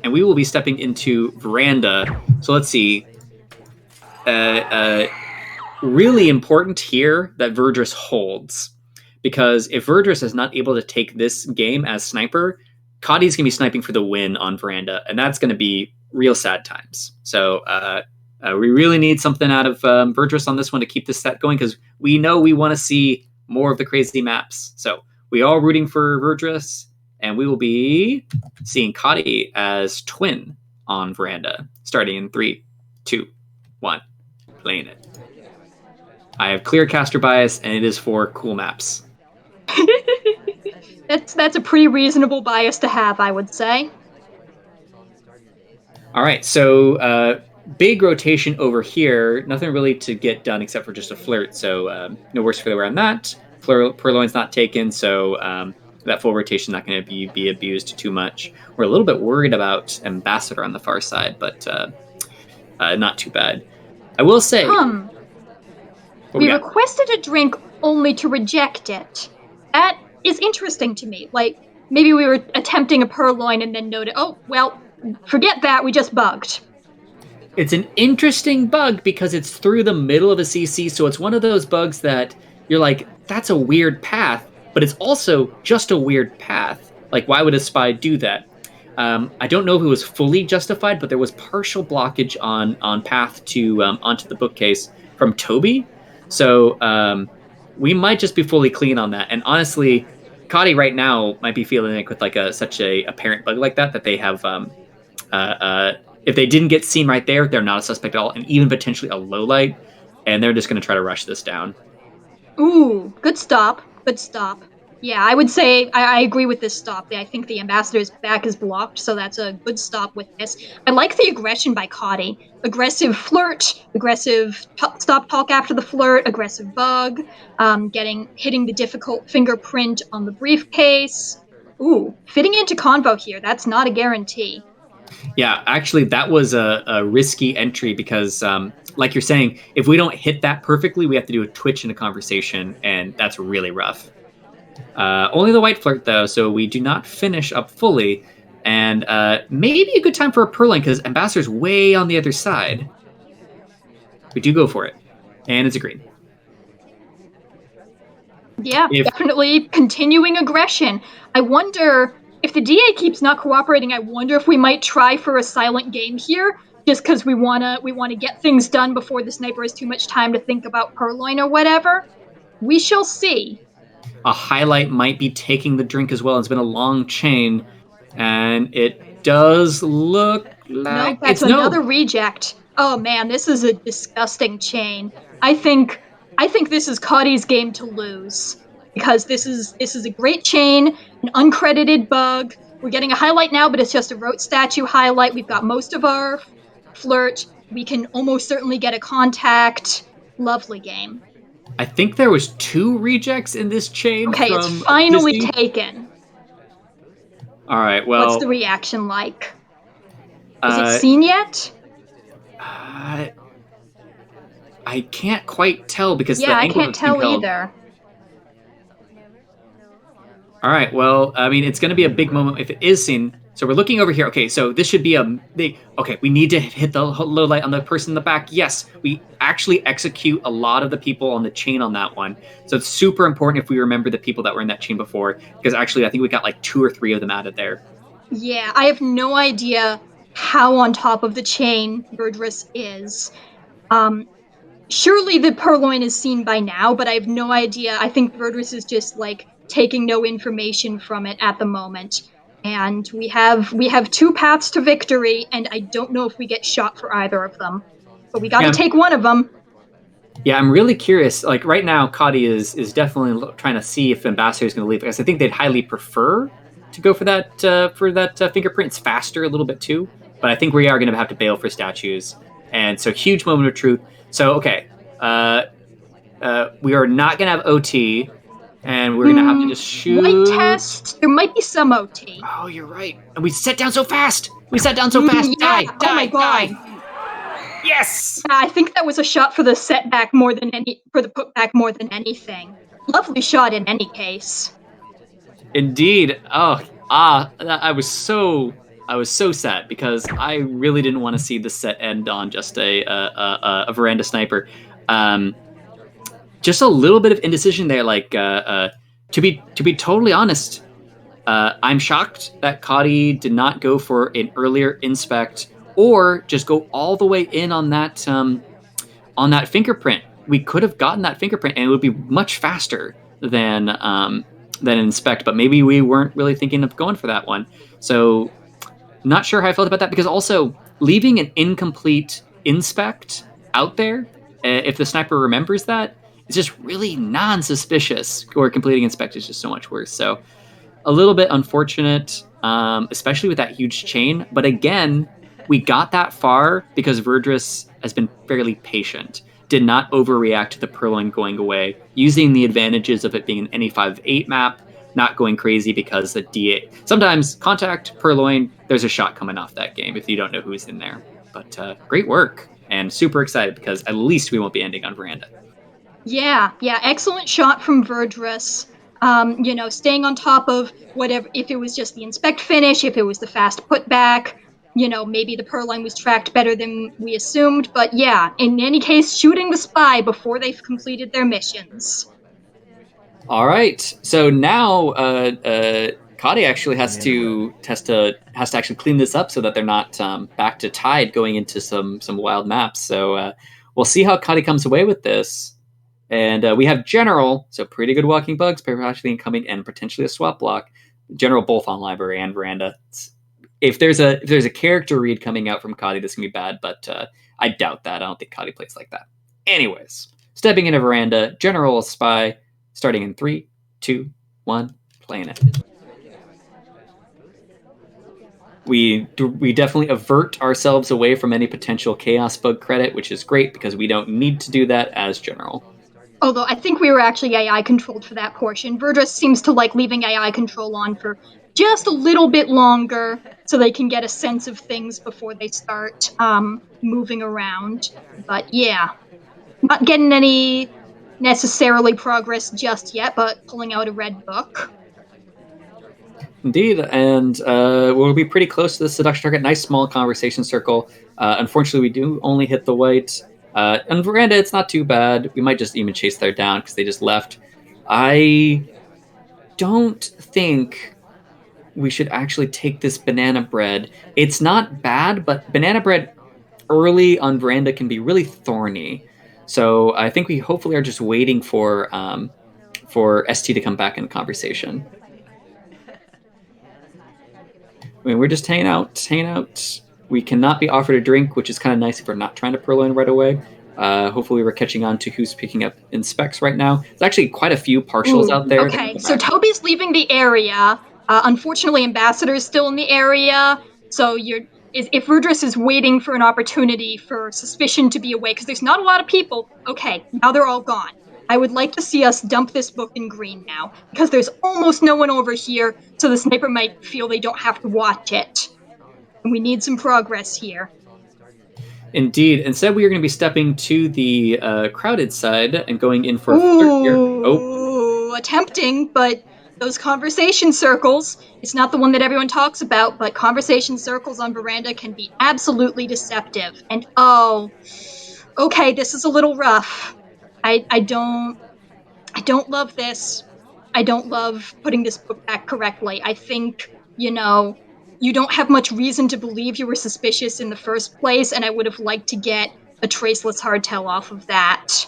And we will be stepping into Veranda. So let's see. Really important here that Verdruss holds, because if Verdruss is not able to take this game as sniper, Kotte's going to be sniping for the win on Veranda, and that's going to be real sad times. So we really need something out of Verdruss on this one to keep this set going, because we know we want to see more of the crazy maps. So we are rooting for Verdruss, and we will be seeing Kotte as twin on Veranda, starting in 3, 2, 1, playing it. I have clear caster bias, and it is for cool maps. That's a pretty reasonable bias to have, I would say. All right, so big rotation over here. Nothing really to get done except for just a flirt, so no worse for the wear on that. Purloin's not taken, so that full rotation not going to be abused too much. We're a little bit worried about Ambassador on the far side, but not too bad. I will say, what we We got? requested a drink only to reject it. That is interesting to me. Like, maybe we were attempting a purloin and then noted, oh, well, forget that, we just bugged. It's an interesting bug because it's through the middle of a CC, so it's one of those bugs that you're like, that's a weird path, but it's also just a weird path. Like, why would a spy do that? I don't know if it was fully justified, but there was partial blockage on path to onto the bookcase from Toby, so we might just be fully clean on that. And honestly, Kotte right now might be feeling like with like such a apparent bug like that they have if they didn't get seen right there, they're not a suspect at all, and even potentially a low light, and they're just going to try to rush this down. Ooh, good stop. Good stop. Yeah, I would say I agree with this stop. I think the ambassador's back is blocked, so that's a good stop with this. I like the aggression by Kotte. Aggressive flirt, aggressive stop talk after the flirt, aggressive bug, hitting the difficult fingerprint on the briefcase. Ooh, fitting into convo here. That's not a guarantee. Yeah, actually, that was a risky entry because, like you're saying, if we don't hit that perfectly, we have to do a twitch in a conversation, and that's really rough. Only the white flirt, though, so we do not finish up fully. And maybe a good time for a purloin because Ambassador's way on the other side. We do go for it. And it's a green. Yeah, definitely continuing aggression. I wonder if the DA keeps not cooperating. I wonder if we might try for a silent game here, just because we wanna get things done before the sniper has too much time to think about purloin or whatever. We shall see. A highlight might be taking the drink as well. It's been a long chain, and it does look like Nope, that's another reject. Oh man, this is a disgusting chain. I think this is Cotte's game to lose because this is a great chain, an uncredited bug. We're getting a highlight now, but it's just a rote statue highlight. We've got most of our flirt. We can almost certainly get a contact. Lovely game. I think there was 2 rejects in this chain Okay, it's from finally Disney. taken. All right, What's well, the reaction like? Is it seen yet? I can't quite tell because Yeah, the I angle can't that's being tell held. either. All right, well, I mean, it's going to be a big moment if it is seen. So we're looking over here. Okay, so this should be a big. Okay, we need to hit the low light on the person in the back. Yes, we actually execute a lot of the people on the chain on that one. So it's super important if we remember the people that were in that chain before, because actually I think we got like 2 or 3 of them added there. Yeah, I have no idea how on top of the chain Verdruss is. Um, Surely the purloin is seen by now, but I have no idea. I think Verdruss is just like taking no information from it at the moment. And we have 2 paths to victory, and I don't know if we get shot for either of them. But we got to Yeah, take one of them. yeah, I'm really curious. Like right now, Kotte is definitely trying to see if Ambassador is going to leave because I think they'd highly prefer to go for that fingerprint. It's faster a little bit too, but I think we are going to have to bail for statues, and so huge moment of truth. So okay, we are not going to have OT, and we're going to have to just shoot. White test. There might be some OT. Oh, you're right. And we sat down so fast. We sat down so fast. Yeah. Die, Oh my die, god. die. Yes. I think that was a shot for the setback more than for the putback more than anything. Lovely shot in any case. Indeed. Oh, I was so sad because I really didn't want to see the set end on just a veranda sniper. Just a little bit of indecision there. Like to be totally honest, I'm shocked that Kotte did not go for an earlier inspect or just go all the way in on that fingerprint. We could have gotten that fingerprint, and it would be much faster than inspect. But maybe we weren't really thinking of going for that one. So, not sure how I felt about that because also leaving an incomplete inspect out there, if the sniper remembers that, is just really non-suspicious. Or completing inspect is just so much worse. So, a little bit unfortunate, especially with that huge chain. But again, we got that far because Verdruss has been fairly patient, did not overreact to the purloin going away, using the advantages of it being an NE5-8 map, not going crazy because the DA sometimes contact purloin. There's a shot coming off that game if you don't know who's in there. But great work and super excited because at least we won't be ending on Veranda. Yeah, yeah, excellent shot from Verdruss. Staying on top of whatever, if it was just the inspect finish, if it was the fast putback, maybe the Purloin was tracked better than we assumed. But yeah, in any case, shooting the spy before they've completed their missions. All right, so now Kotte actually has to actually clean this up so that they're not back to tied going into some wild maps. So we'll see how Kotte comes away with this. And we have General, so pretty good walking bugs, potentially incoming, and potentially a swap block. General both on library and Veranda. If there's a character read coming out from Kotte, this can be bad, but I doubt that. I don't think Kotte plays like that. Anyways, stepping into Veranda, General Spy, starting in 3, 2, 1, playing it. We definitely avert ourselves away from any potential chaos bug credit, which is great because we don't need to do that as General. Although I think we were actually AI controlled for that portion. Verdruss seems to like leaving AI control on for just a little bit longer so they can get a sense of things before they start moving around. But yeah, not getting any necessarily progress just yet, but pulling out a red book. Indeed, and we'll be pretty close to the seduction target. Nice small conversation circle. Unfortunately, we do only hit the white. On Veranda, it's not too bad. We might just even chase their down because they just left. I don't think we should actually take this banana bread. It's not bad, but banana bread early on Veranda can be really thorny. So I think we hopefully are just waiting for ST to come back in the conversation. I mean, we're just hanging out. We cannot be offered a drink, which is kind of nice if we're not trying to purloin right away. Hopefully, we're catching on to who's picking up inspects right now. There's actually quite a few partials out there. Okay, so Toby's leaving the area. Unfortunately, Ambassador's still in the area. So if Verdruss is waiting for an opportunity for suspicion to be away, because there's not a lot of people, okay, now they're all gone. I would like to see us dump this book in green now, because there's almost no one over here, so the sniper might feel they don't have to watch it. And we need some progress here. Indeed. Instead, we are going to be stepping to the crowded side and going in for a flirt here. Oh, attempting, but those conversation circles, it's not the one that everyone talks about, but conversation circles on Veranda can be absolutely deceptive. And okay, this is a little rough. I don't love this. I don't love putting this book back correctly. I think, you don't have much reason to believe you were suspicious in the first place, and I would have liked to get a traceless hardtail off of that.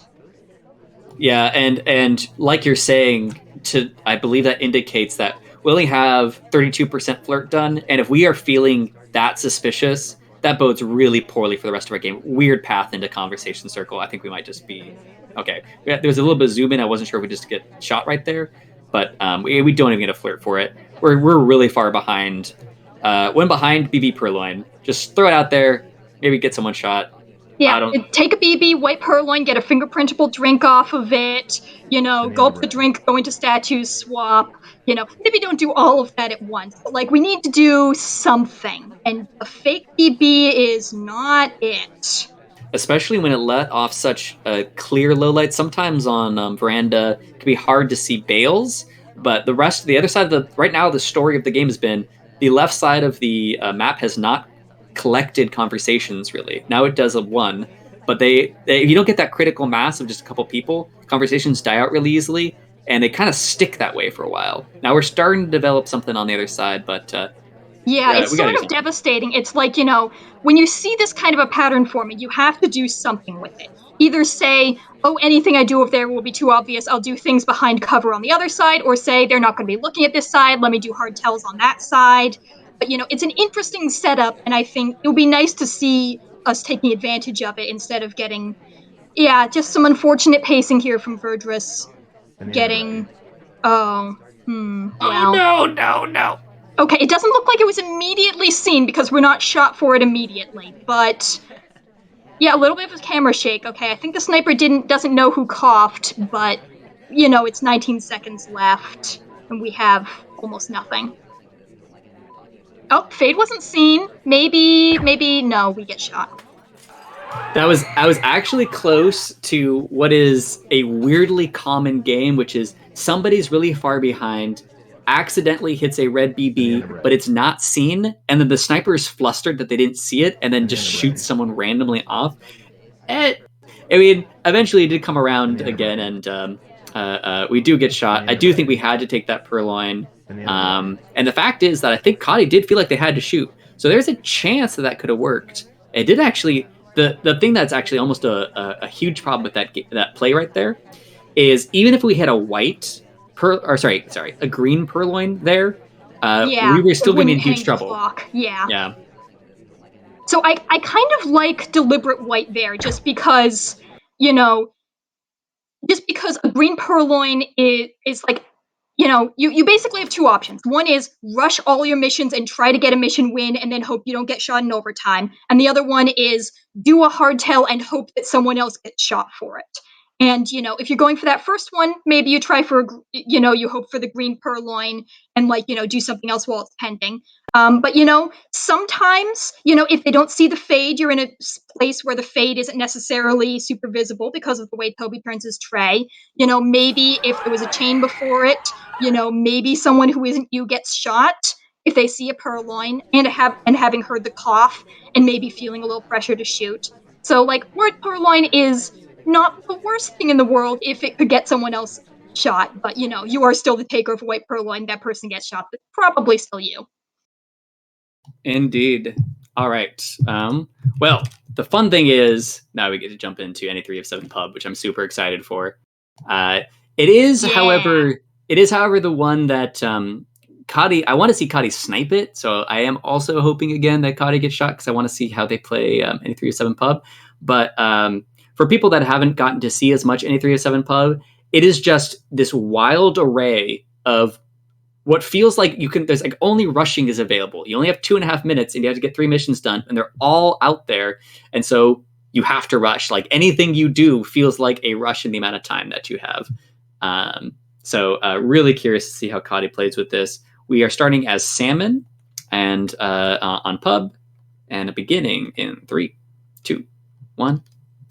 Yeah, and like you're saying, I believe that indicates that we only have 32% flirt done, and if we are feeling that suspicious, that bodes really poorly for the rest of our game. Weird path into conversation circle. I think we might just be okay. There was a little bit of zoom in. I wasn't sure if we just get shot right there, but we don't even get a flirt for it. We're really far behind. When behind BB Purloin, just throw it out there. Maybe get someone shot. Yeah, take a BB, white purloin, get a fingerprintable drink off of it, gulp the drink, go into statues, swap, maybe don't do all of that at once. But, we need to do something, and a fake BB is not it. Especially when it let off such a clear low light. Sometimes on Veranda, it can be hard to see bales, but the other side of right now, the story of the game has been the left side of the map has not collected conversations really. Now it does of one, but if you don't get that critical mass of just a couple people, conversations die out really easily, and they kind of stick that way for a while. Now we're starting to develop something on the other side, but it's sort of devastating. It's like, when you see this kind of a pattern forming, you have to do something with it. Either say, oh, anything I do over there will be too obvious, I'll do things behind cover on the other side, or say they're not going to be looking at this side, let me do hard tells on that side. But, it's an interesting setup, and I think it would be nice to see us taking advantage of it instead of getting, just some unfortunate pacing here from Verdruss getting, well. Oh, no. Okay, it doesn't look like it was immediately seen because we're not shot for it immediately, but yeah, a little bit of a camera shake. Okay, I think the sniper doesn't know who coughed, but it's 19 seconds left. and we have almost nothing. Oh, fade wasn't seen. Maybe no, we get shot. I was actually close to what is a weirdly common game, which is somebody's really far behind, accidentally hits a red BB, but it's not seen, and then the sniper is flustered that they didn't see it, and then just shoots someone randomly off. I mean, eventually it did come around again, and we do get shot. I do think we had to take that purloin. And the fact is that I think Kotte did feel like they had to shoot. So there's a chance that that could have worked. It did actually. The thing that's actually almost a huge problem with that play right there is even if we had a white a green purloin there, Yeah, we were it still going to be wouldn't in huge hang the trouble. clock. Yeah. Yeah. So I kind of like deliberate white there just because, you know, just because a green purloin is like, you basically have two options. One is rush all your missions and try to get a mission win and then hope you don't get shot in overtime. And the other one is do a hardtail and hope that someone else gets shot for it. And, if you're going for that first one, maybe you try for, you hope for the green purloin and, like, do something else while it's pending. But, sometimes, if they don't see the fade, you're in a place where the fade isn't necessarily super visible because of the way Toby turns his tray. Maybe if there was a chain before it, maybe someone who isn't you gets shot if they see a purloin and having heard the cough and maybe feeling a little pressure to shoot. So, like, word purloin is not the worst thing in the world if it could get someone else shot, but you are still the taker of a white purloin. That person gets shot, but probably still you. Indeed. All right. Well, the fun thing is now we get to jump into any 3 of 7 pub, which I'm super excited for. It is, Yeah. however, the one that Kotte. I want to see Kotte snipe it, so I am also hoping again that Kotte gets shot because I want to see how they play any 3 of 7 pub. But for people that haven't gotten to see as much any 3 of 7 pub, it is just this wild array of what feels like there's like only rushing is available. You only have 2.5 minutes and you have to get 3 missions done, and they're all out there. And so you have to rush. Like anything you do feels like a rush in the amount of time that you have. So really curious to see how Kotte plays with this. We are starting as Salmon and on pub, and beginning in 3, 2, 1,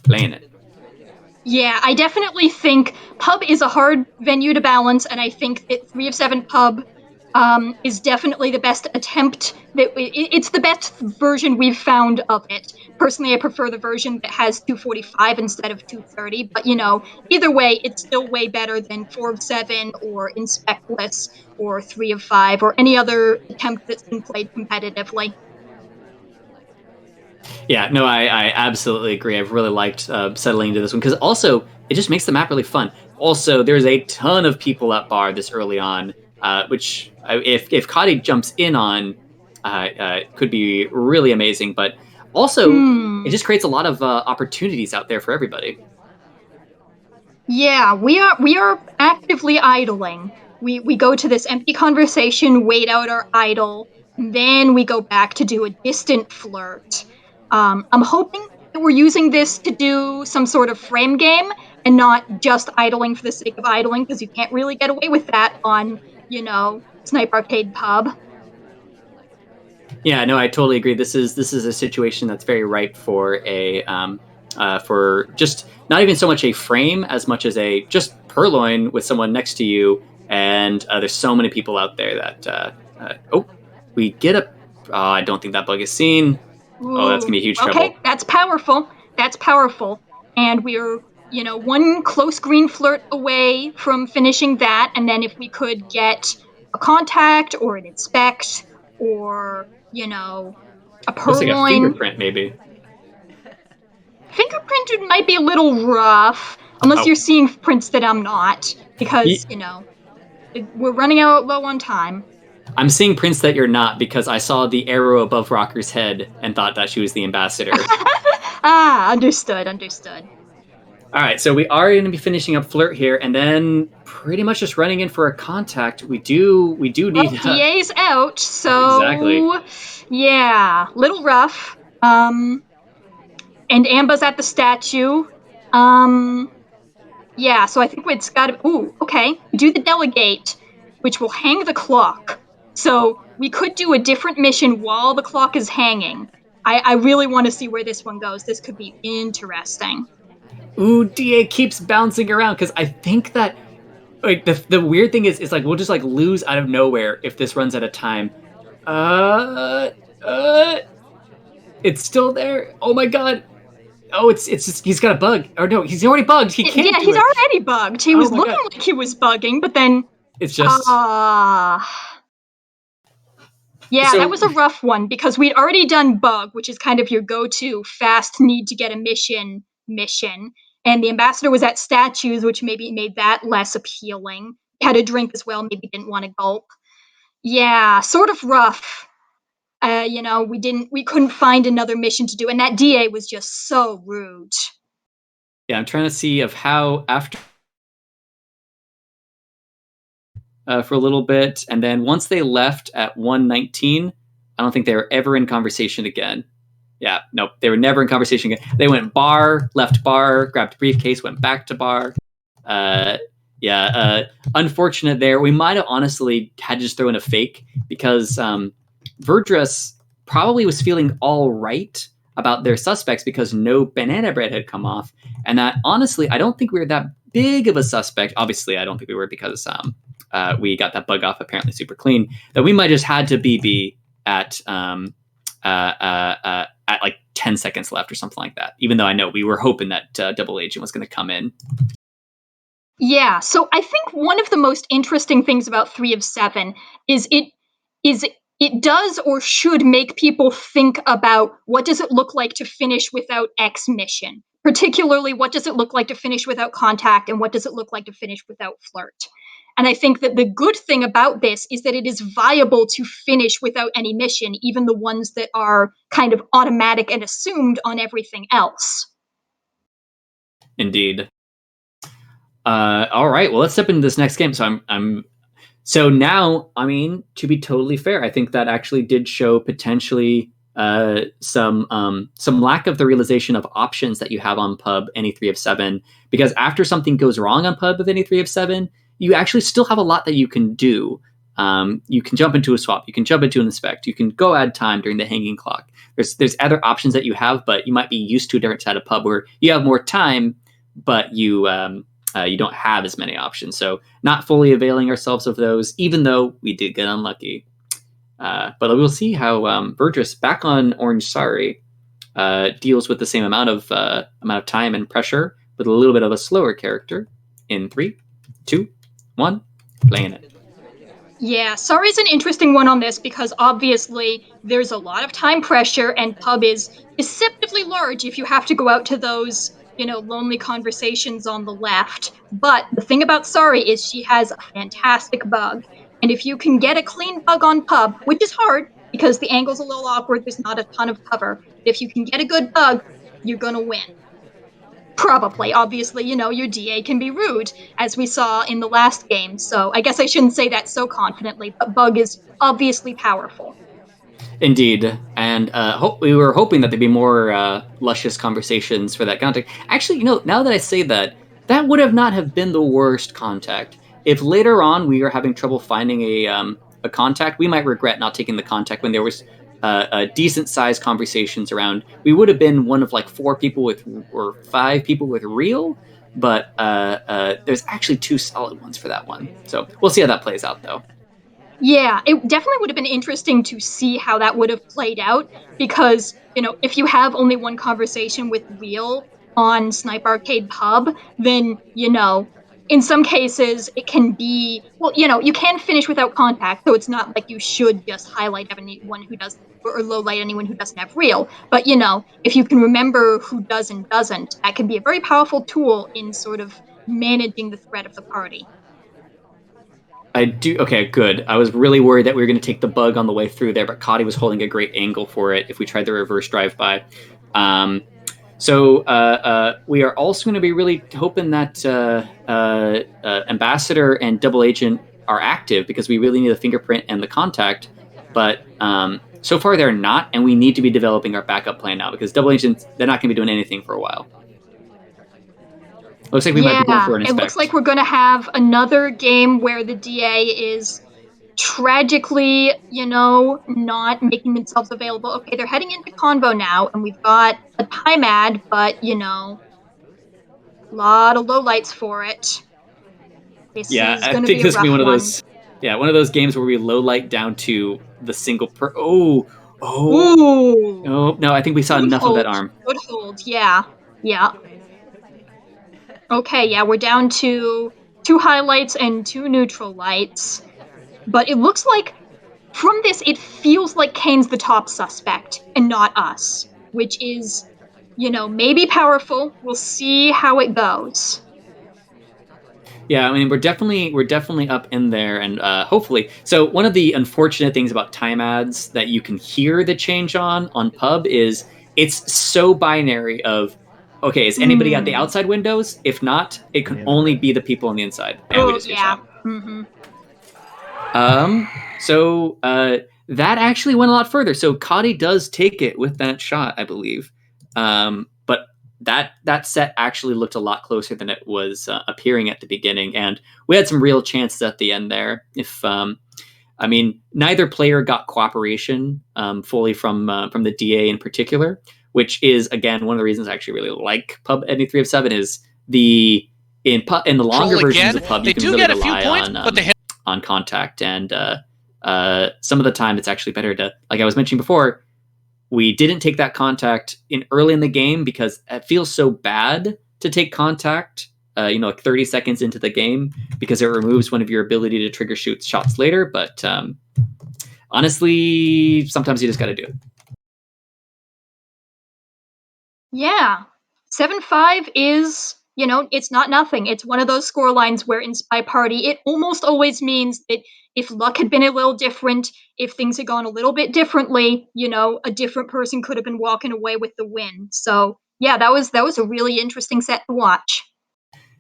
playing it. Yeah, I definitely think pub is a hard venue to balance, and I think that 3 of 7 pub is definitely the best attempt. It's the best version we've found of it. Personally, I prefer the version that has 245 instead of 230, but either way, it's still way better than 4 of 7 or Inspectless or 3 of 5 or any other attempt that's been played competitively. Yeah, no, I absolutely agree. I've really liked settling into this one because also it just makes the map really fun. Also, there's a ton of people at bar this early on, which if Kotte jumps in on, could be really amazing. But also, it just creates a lot of opportunities out there for everybody. Yeah, we are actively idling. We go to this empty conversation, wait out our idle, and then we go back to do a distant flirt. I'm hoping that we're using this to do some sort of frame game and not just idling for the sake of idling, because you can't really get away with that on, Snipe Arcade Pub. Yeah, no, I totally agree. This is a situation that's very ripe for just not even so much a frame as much as a just purloin with someone next to you. And there's so many people out there that we get a. Oh, I don't think that bug is seen. Oh, that's Ooh, gonna be huge okay, trouble. that's powerful. That's powerful. And we're, one close green flirt away from finishing that. And then if we could get a contact or an inspect or, a Looks like a purloin. fingerprint, maybe. Fingerprinted might be a little rough, unless Oh, you're seeing prints that I'm not, because, we're running out low on time. I'm seeing prints that you're not because I saw the arrow above Rocker's head and thought that she was the ambassador. Understood. All right, so we are going to be finishing up flirt here, and then pretty much just running in for a contact. We do Well, need DA's out, exactly. so yeah, little rough. And Amba's at the statue. Um, yeah, so I think it's got to. Ooh, okay. Do the delegate. which will hang the clock. So we could do a different mission while the clock is hanging. I really want to see where this one goes. This could be interesting. Ooh, DA keeps bouncing around because I think that like the weird thing is like we'll just like lose out of nowhere if this runs out of time. Uh, uh, it's still there. Oh my god. Oh, it's just he's got a bug. Or no, he's already bugged. He can't Yeah, do he's it. already bugged. He Oh was my looking god. like he was bugging, but then It's just yeah, that so was a rough one because we'd already done bug, which is kind of your go-to fast need to get a mission. And the ambassador was at statues, which maybe made that less appealing. Had a drink as well, maybe didn't want to gulp. Yeah, sort of rough. We couldn't find another mission to do, and that DA was just so rude. yeah, I'm trying to see of how after for a little bit, and then once they left at 119, I don't think they were ever in conversation again. Yeah, nope, they were never in conversation again. They went bar, left bar, grabbed briefcase, went back to bar. Unfortunate there. We might have honestly had to just throw in a fake because Verdruss probably was feeling all right about their suspects because no banana bread had come off. And that honestly, I don't think we were that big of a suspect. Obviously, I don't think we were because we got that bug off apparently super clean. That we might just had to BB at at like 10 seconds left or something like that. Even though I know we were hoping that double agent was going to come in. Yeah, so I think one of the most interesting things about 3 of 7 is it does or should make people think about what does it look like to finish without X mission. Particularly, what does it look like to finish without contact, and what does it look like to finish without flirt? And I think that the good thing about this is that it is viable to finish without any mission, even the ones that are kind of automatic and assumed on everything else. Indeed. All right. Well, let's step into this next game. So now, I mean, to be totally fair, I think that actually did show potentially some lack of the realization of options that you have on pub any 3 of 7. Because after something goes wrong on pub with any 3 of 7, you actually still have a lot that you can do. You can jump into a swap, you can jump into an inspect, you can go add time during the hanging clock. There's other options that you have, but you might be used to a different side of pub where you have more time, but you don't have as many options. So not fully availing ourselves of those, even though we did get unlucky. But we'll see how Verdruss, back on Orange Sorry, deals with the same amount of time and pressure with a little bit of a slower character. In 3, 2, 1, playing it. Yeah, Sorry's an interesting one on this because obviously there's a lot of time pressure and pub is deceptively large if you have to go out to those, lonely conversations on the left. But the thing about Sorry is she has a fantastic bug. And if you can get a clean bug on pub, which is hard because the angle's a little awkward, there's not a ton of cover. If you can get a good bug, you're going to win. Probably. Obviously, your DA can be rude, as we saw in the last game. So I guess I shouldn't say that so confidently, but Bug is obviously powerful. Indeed, and we were hoping that there'd be more luscious conversations for that contact. Actually, now that I say that, that would have not have been the worst contact. If later on we are having trouble finding a contact, we might regret not taking the contact when there was decent sized conversations around. We would have been one of like 4 people with or 5 people with real, but there's actually 2 solid ones for that one. So we'll see how that plays out, though. Yeah, it definitely would have been interesting to see how that would have played out because, if you have only one conversation with real on Snipe Arcade Pub, then, in some cases it can be, well, you can finish without contact, so it's not like you should just highlight anyone who does or low light anyone who doesn't have real. But, if you can remember who does and doesn't, that can be a very powerful tool in sort of managing the threat of the party. I do. Okay, good. I was really worried that we were going to take the bug on the way through there, but Kotte was holding a great angle for it if we tried the reverse drive-by. We are also going to be really hoping that Ambassador and Double Agent are active because we really need the fingerprint and the contact. But so far they're not, and we need to be developing our backup plan now because Double Agent, they're not going to be doing anything for a while. Looks like we might be going Yeah, for an it looks like inspect. we're going to have another game where the DA is tragically, not making themselves available. Okay, they're heading into Convo now, and we've got a time ad, but, a lot of lowlights for it. This Yeah, is I going to think be a this will be rough one of one. those. Yeah, one of those games where we low light down to the single per. Oh, Ooh, oh no! I think we saw good enough of that hold. arm. Good hold. Yeah. Yeah. Okay, yeah, we're down to two highlights and two neutral lights. But it looks like from this, it feels like Kane's the top suspect and not us, which is, maybe powerful. We'll see how it goes. Yeah, I mean we're definitely up in there, and hopefully. So one of the unfortunate things about time ads that you can hear the change on pub is it's so binary of okay, is anybody at the Hmm. outside windows? If not, it can only be the people on the inside, and we Oh, just get yeah. shot. Hmm. So that actually went a lot further. So Kotte does take it with that shot, I believe. But that set actually looked a lot closer than it was appearing at the beginning, and we had some real chances at the end there. If I mean, neither player got cooperation fully from the DA in particular, which is again one of the reasons I actually really like Pub 3 of 7 is the in the longer versions of Pub you can really rely on contact, and some of the time it's actually better to, like I was mentioning before, we didn't take that contact in early in the game because it feels so bad to take contact like 30 seconds into the game because it removes one of your ability to trigger shots later. But honestly, sometimes you just got to do it. Yeah. 7-5 is, it's not nothing. It's one of those score lines where in Spy Party, it almost always means that if luck had been a little different, if things had gone a little bit differently, a different person could have been walking away with the win. So yeah, that was a really interesting set to watch.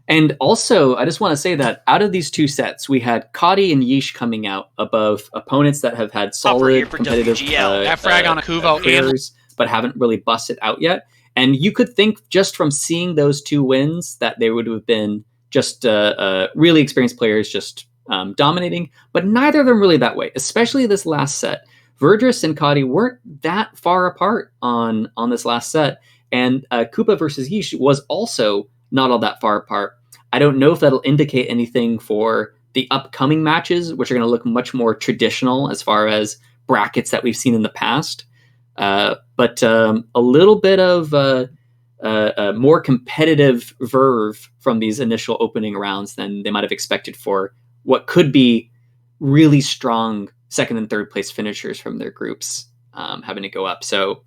And also, I just want to say that out of these two sets, we had Kotte and Yeesh coming out above opponents that have had solid competitive careers, but haven't really busted out yet. And you could think just from seeing those two wins that they would have been just really experienced players just dominating, but neither of them really that way, especially this last set. Verdruss and Kotte weren't that far apart on this last set, and Koopa versus Yeesh was also not all that far apart. I don't know if that'll indicate anything for the upcoming matches, which are going to look much more traditional as far as brackets that we've seen in the past. But a little bit of more competitive verve from these initial opening rounds than they might have expected for what could be really strong second and third place finishers from their groups having to go up. So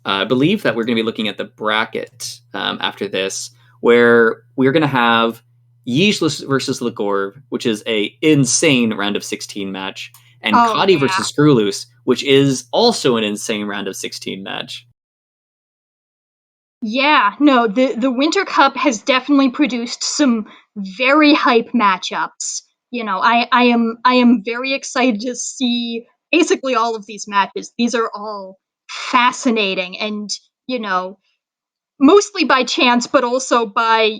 I believe that we're going to be looking at the bracket after this, where we're going to have Yeesh versus Legorv, which is a insane round of 16 match, and Oh Kotte yeah. versus Screwloose, which is also an insane round of 16 match. Yeah, no, the Winter Cup has definitely produced some very hype matchups. I am very excited to see basically all of these matches. These are all fascinating and, you know, mostly by chance but also by,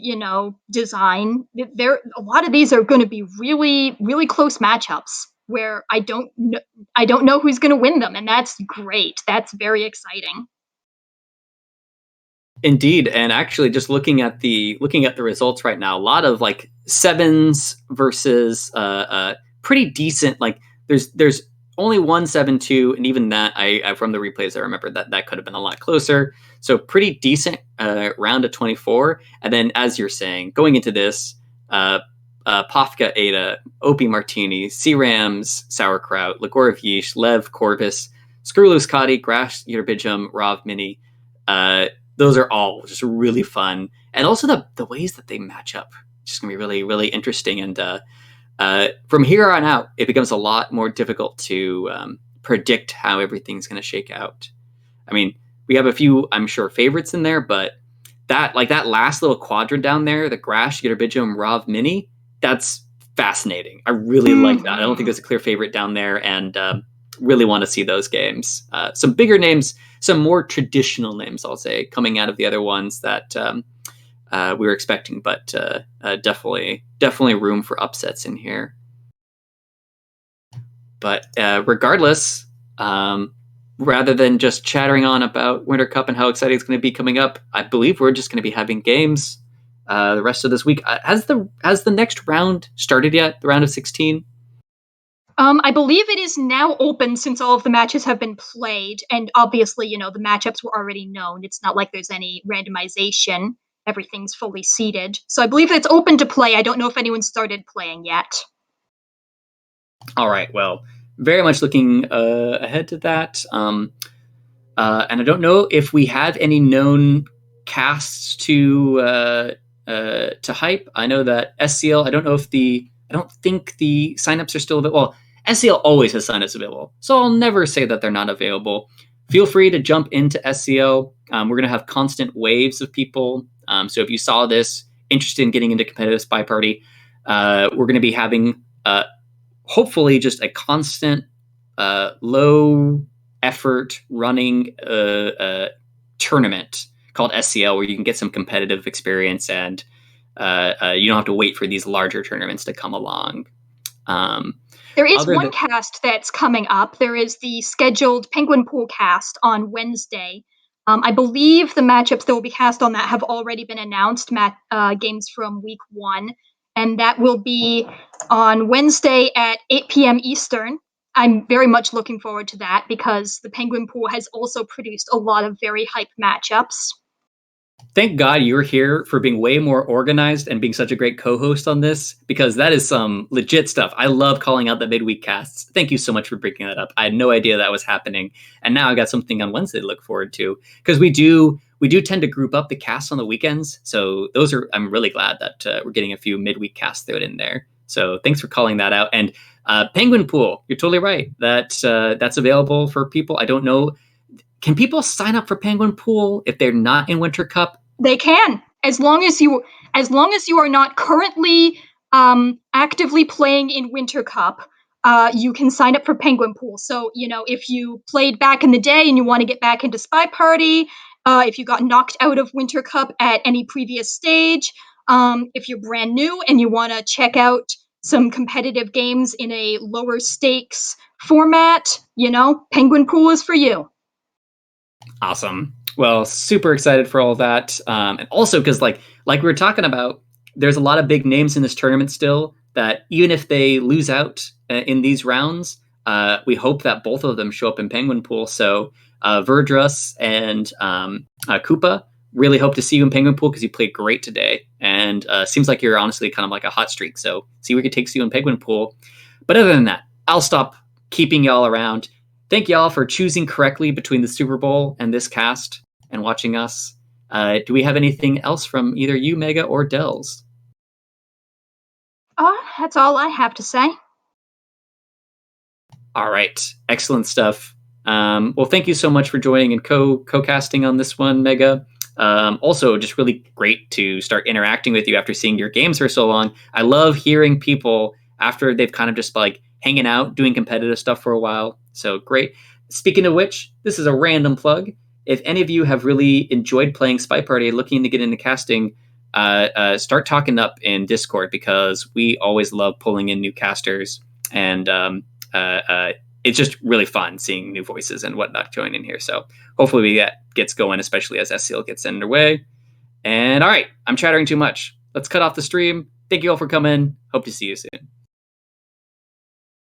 design. There a lot of these are going to be really really close matchups where I don't know who's going to win them, and that's great. That's very exciting. Indeed, and actually, just looking at the results right now, a lot of like sevens versus pretty decent. Like there's only 1-7-2, and even that I from the replays I remember that could have been a lot closer. So pretty decent round of 24, and then as you're saying, going into this, Pafka Ada, Opie Martini, C Rams Sauerkraut, Legorov Yeesh, Lev Corvus, Screwloose Kotte, Grash Yerbijum, Rav Mini. Those are all just really fun, and also the ways that they match up, just gonna be really really interesting. And from here on out, it becomes a lot more difficult to predict how everything's gonna shake out. I mean, we have a few, I'm sure, favorites in there, but that last little quadrant down there, the Grash, Yerbijum, Rav Mini, that's fascinating. I really like that. I don't think Mhm. there's a clear favorite down there, and really want to see those games. Some bigger names, some more traditional names, I'll say, coming out of the other ones that we were expecting, but definitely room for upsets in here. But regardless, rather than just chattering on about Winter Cup and how exciting it's going to be coming up, I believe we're just going to be having games the rest of this week. Has the next round started yet? The round of 16? I believe it is now open since all of the matches have been played, and obviously, the matchups were already known. It's not like there's any randomization. Everything's fully seeded. So I believe it's open to play. I don't know if anyone started playing yet. All right. Well, very much looking ahead to that. And I don't know if we have any known casts to hype. I know that SCL. I don't think the signups are still available. Well, SCL always has signups available, so I'll never say that they're not available. Feel free to jump into SCL. We're going to have constant waves of people. So if you saw this, interested in getting into competitive Spy Party, we're going to be having hopefully just a constant low effort running tournament called SCL where you can get some competitive experience and you don't have to wait for these larger tournaments to come along. There is one cast that's coming up. There is the scheduled Penguin Pool cast on Wednesday. I believe the matchups that will be cast on that have already been announced, games from week 1. And that will be on Wednesday at 8 p.m. Eastern. I'm very much looking forward to that because the Penguin Pool has also produced a lot of very hype matchups. Thank God you're here for being way more organized and being such a great co-host on this, because that is some legit stuff. I love calling out the midweek casts. Thank you so much for bringing that up. I had no idea that was happening. And now I got something on Wednesday to look forward to, because we do tend to group up the casts on the weekends. So I'm really glad that we're getting a few midweek casts thrown in there. So thanks for calling that out. And Penguin Pool, you're totally right. That's available for people. I don't know. Can people sign up for Penguin Pool if they're not in Winter Cup? They can, as long as you are not currently actively playing in Winter Cup. You can sign up for Penguin Pool. So if you played back in the day and you want to get back into Spy Party, if you got knocked out of Winter Cup at any previous stage, if you're brand new and you want to check out some competitive games in a lower stakes format, Penguin Pool is for you. Awesome. Well, super excited for all of that. And also because like we were talking about, there's a lot of big names in this tournament still that even if they lose out in these rounds, we hope that both of them show up in Penguin Pool. So Verdruss and Koopa, really hope to see you in Penguin Pool because you played great today. And seems like you're honestly kind of like a hot streak. So see where we could take you in Penguin Pool. But other than that, I'll stop keeping y'all around. Thank y'all for choosing correctly between the Super Bowl and this cast and watching us. Do we have anything else from either you, Mega, or Dells? That's all I have to say. All right. Excellent stuff. Well, thank you so much for joining and co-casting on this one, Mega. Also, just really great to start interacting with you after seeing your games for so long. I love hearing people after they've kind of just like hanging out, doing competitive stuff for a while. So great. Speaking of which, this is a random plug. If any of you have really enjoyed playing Spy Party, looking to get into casting, start talking up in Discord because we always love pulling in new casters. And it's just really fun seeing new voices and whatnot join in here. So hopefully that gets going, especially as SCL gets underway. And all right, I'm chattering too much. Let's cut off the stream. Thank you all for coming. Hope to see you soon.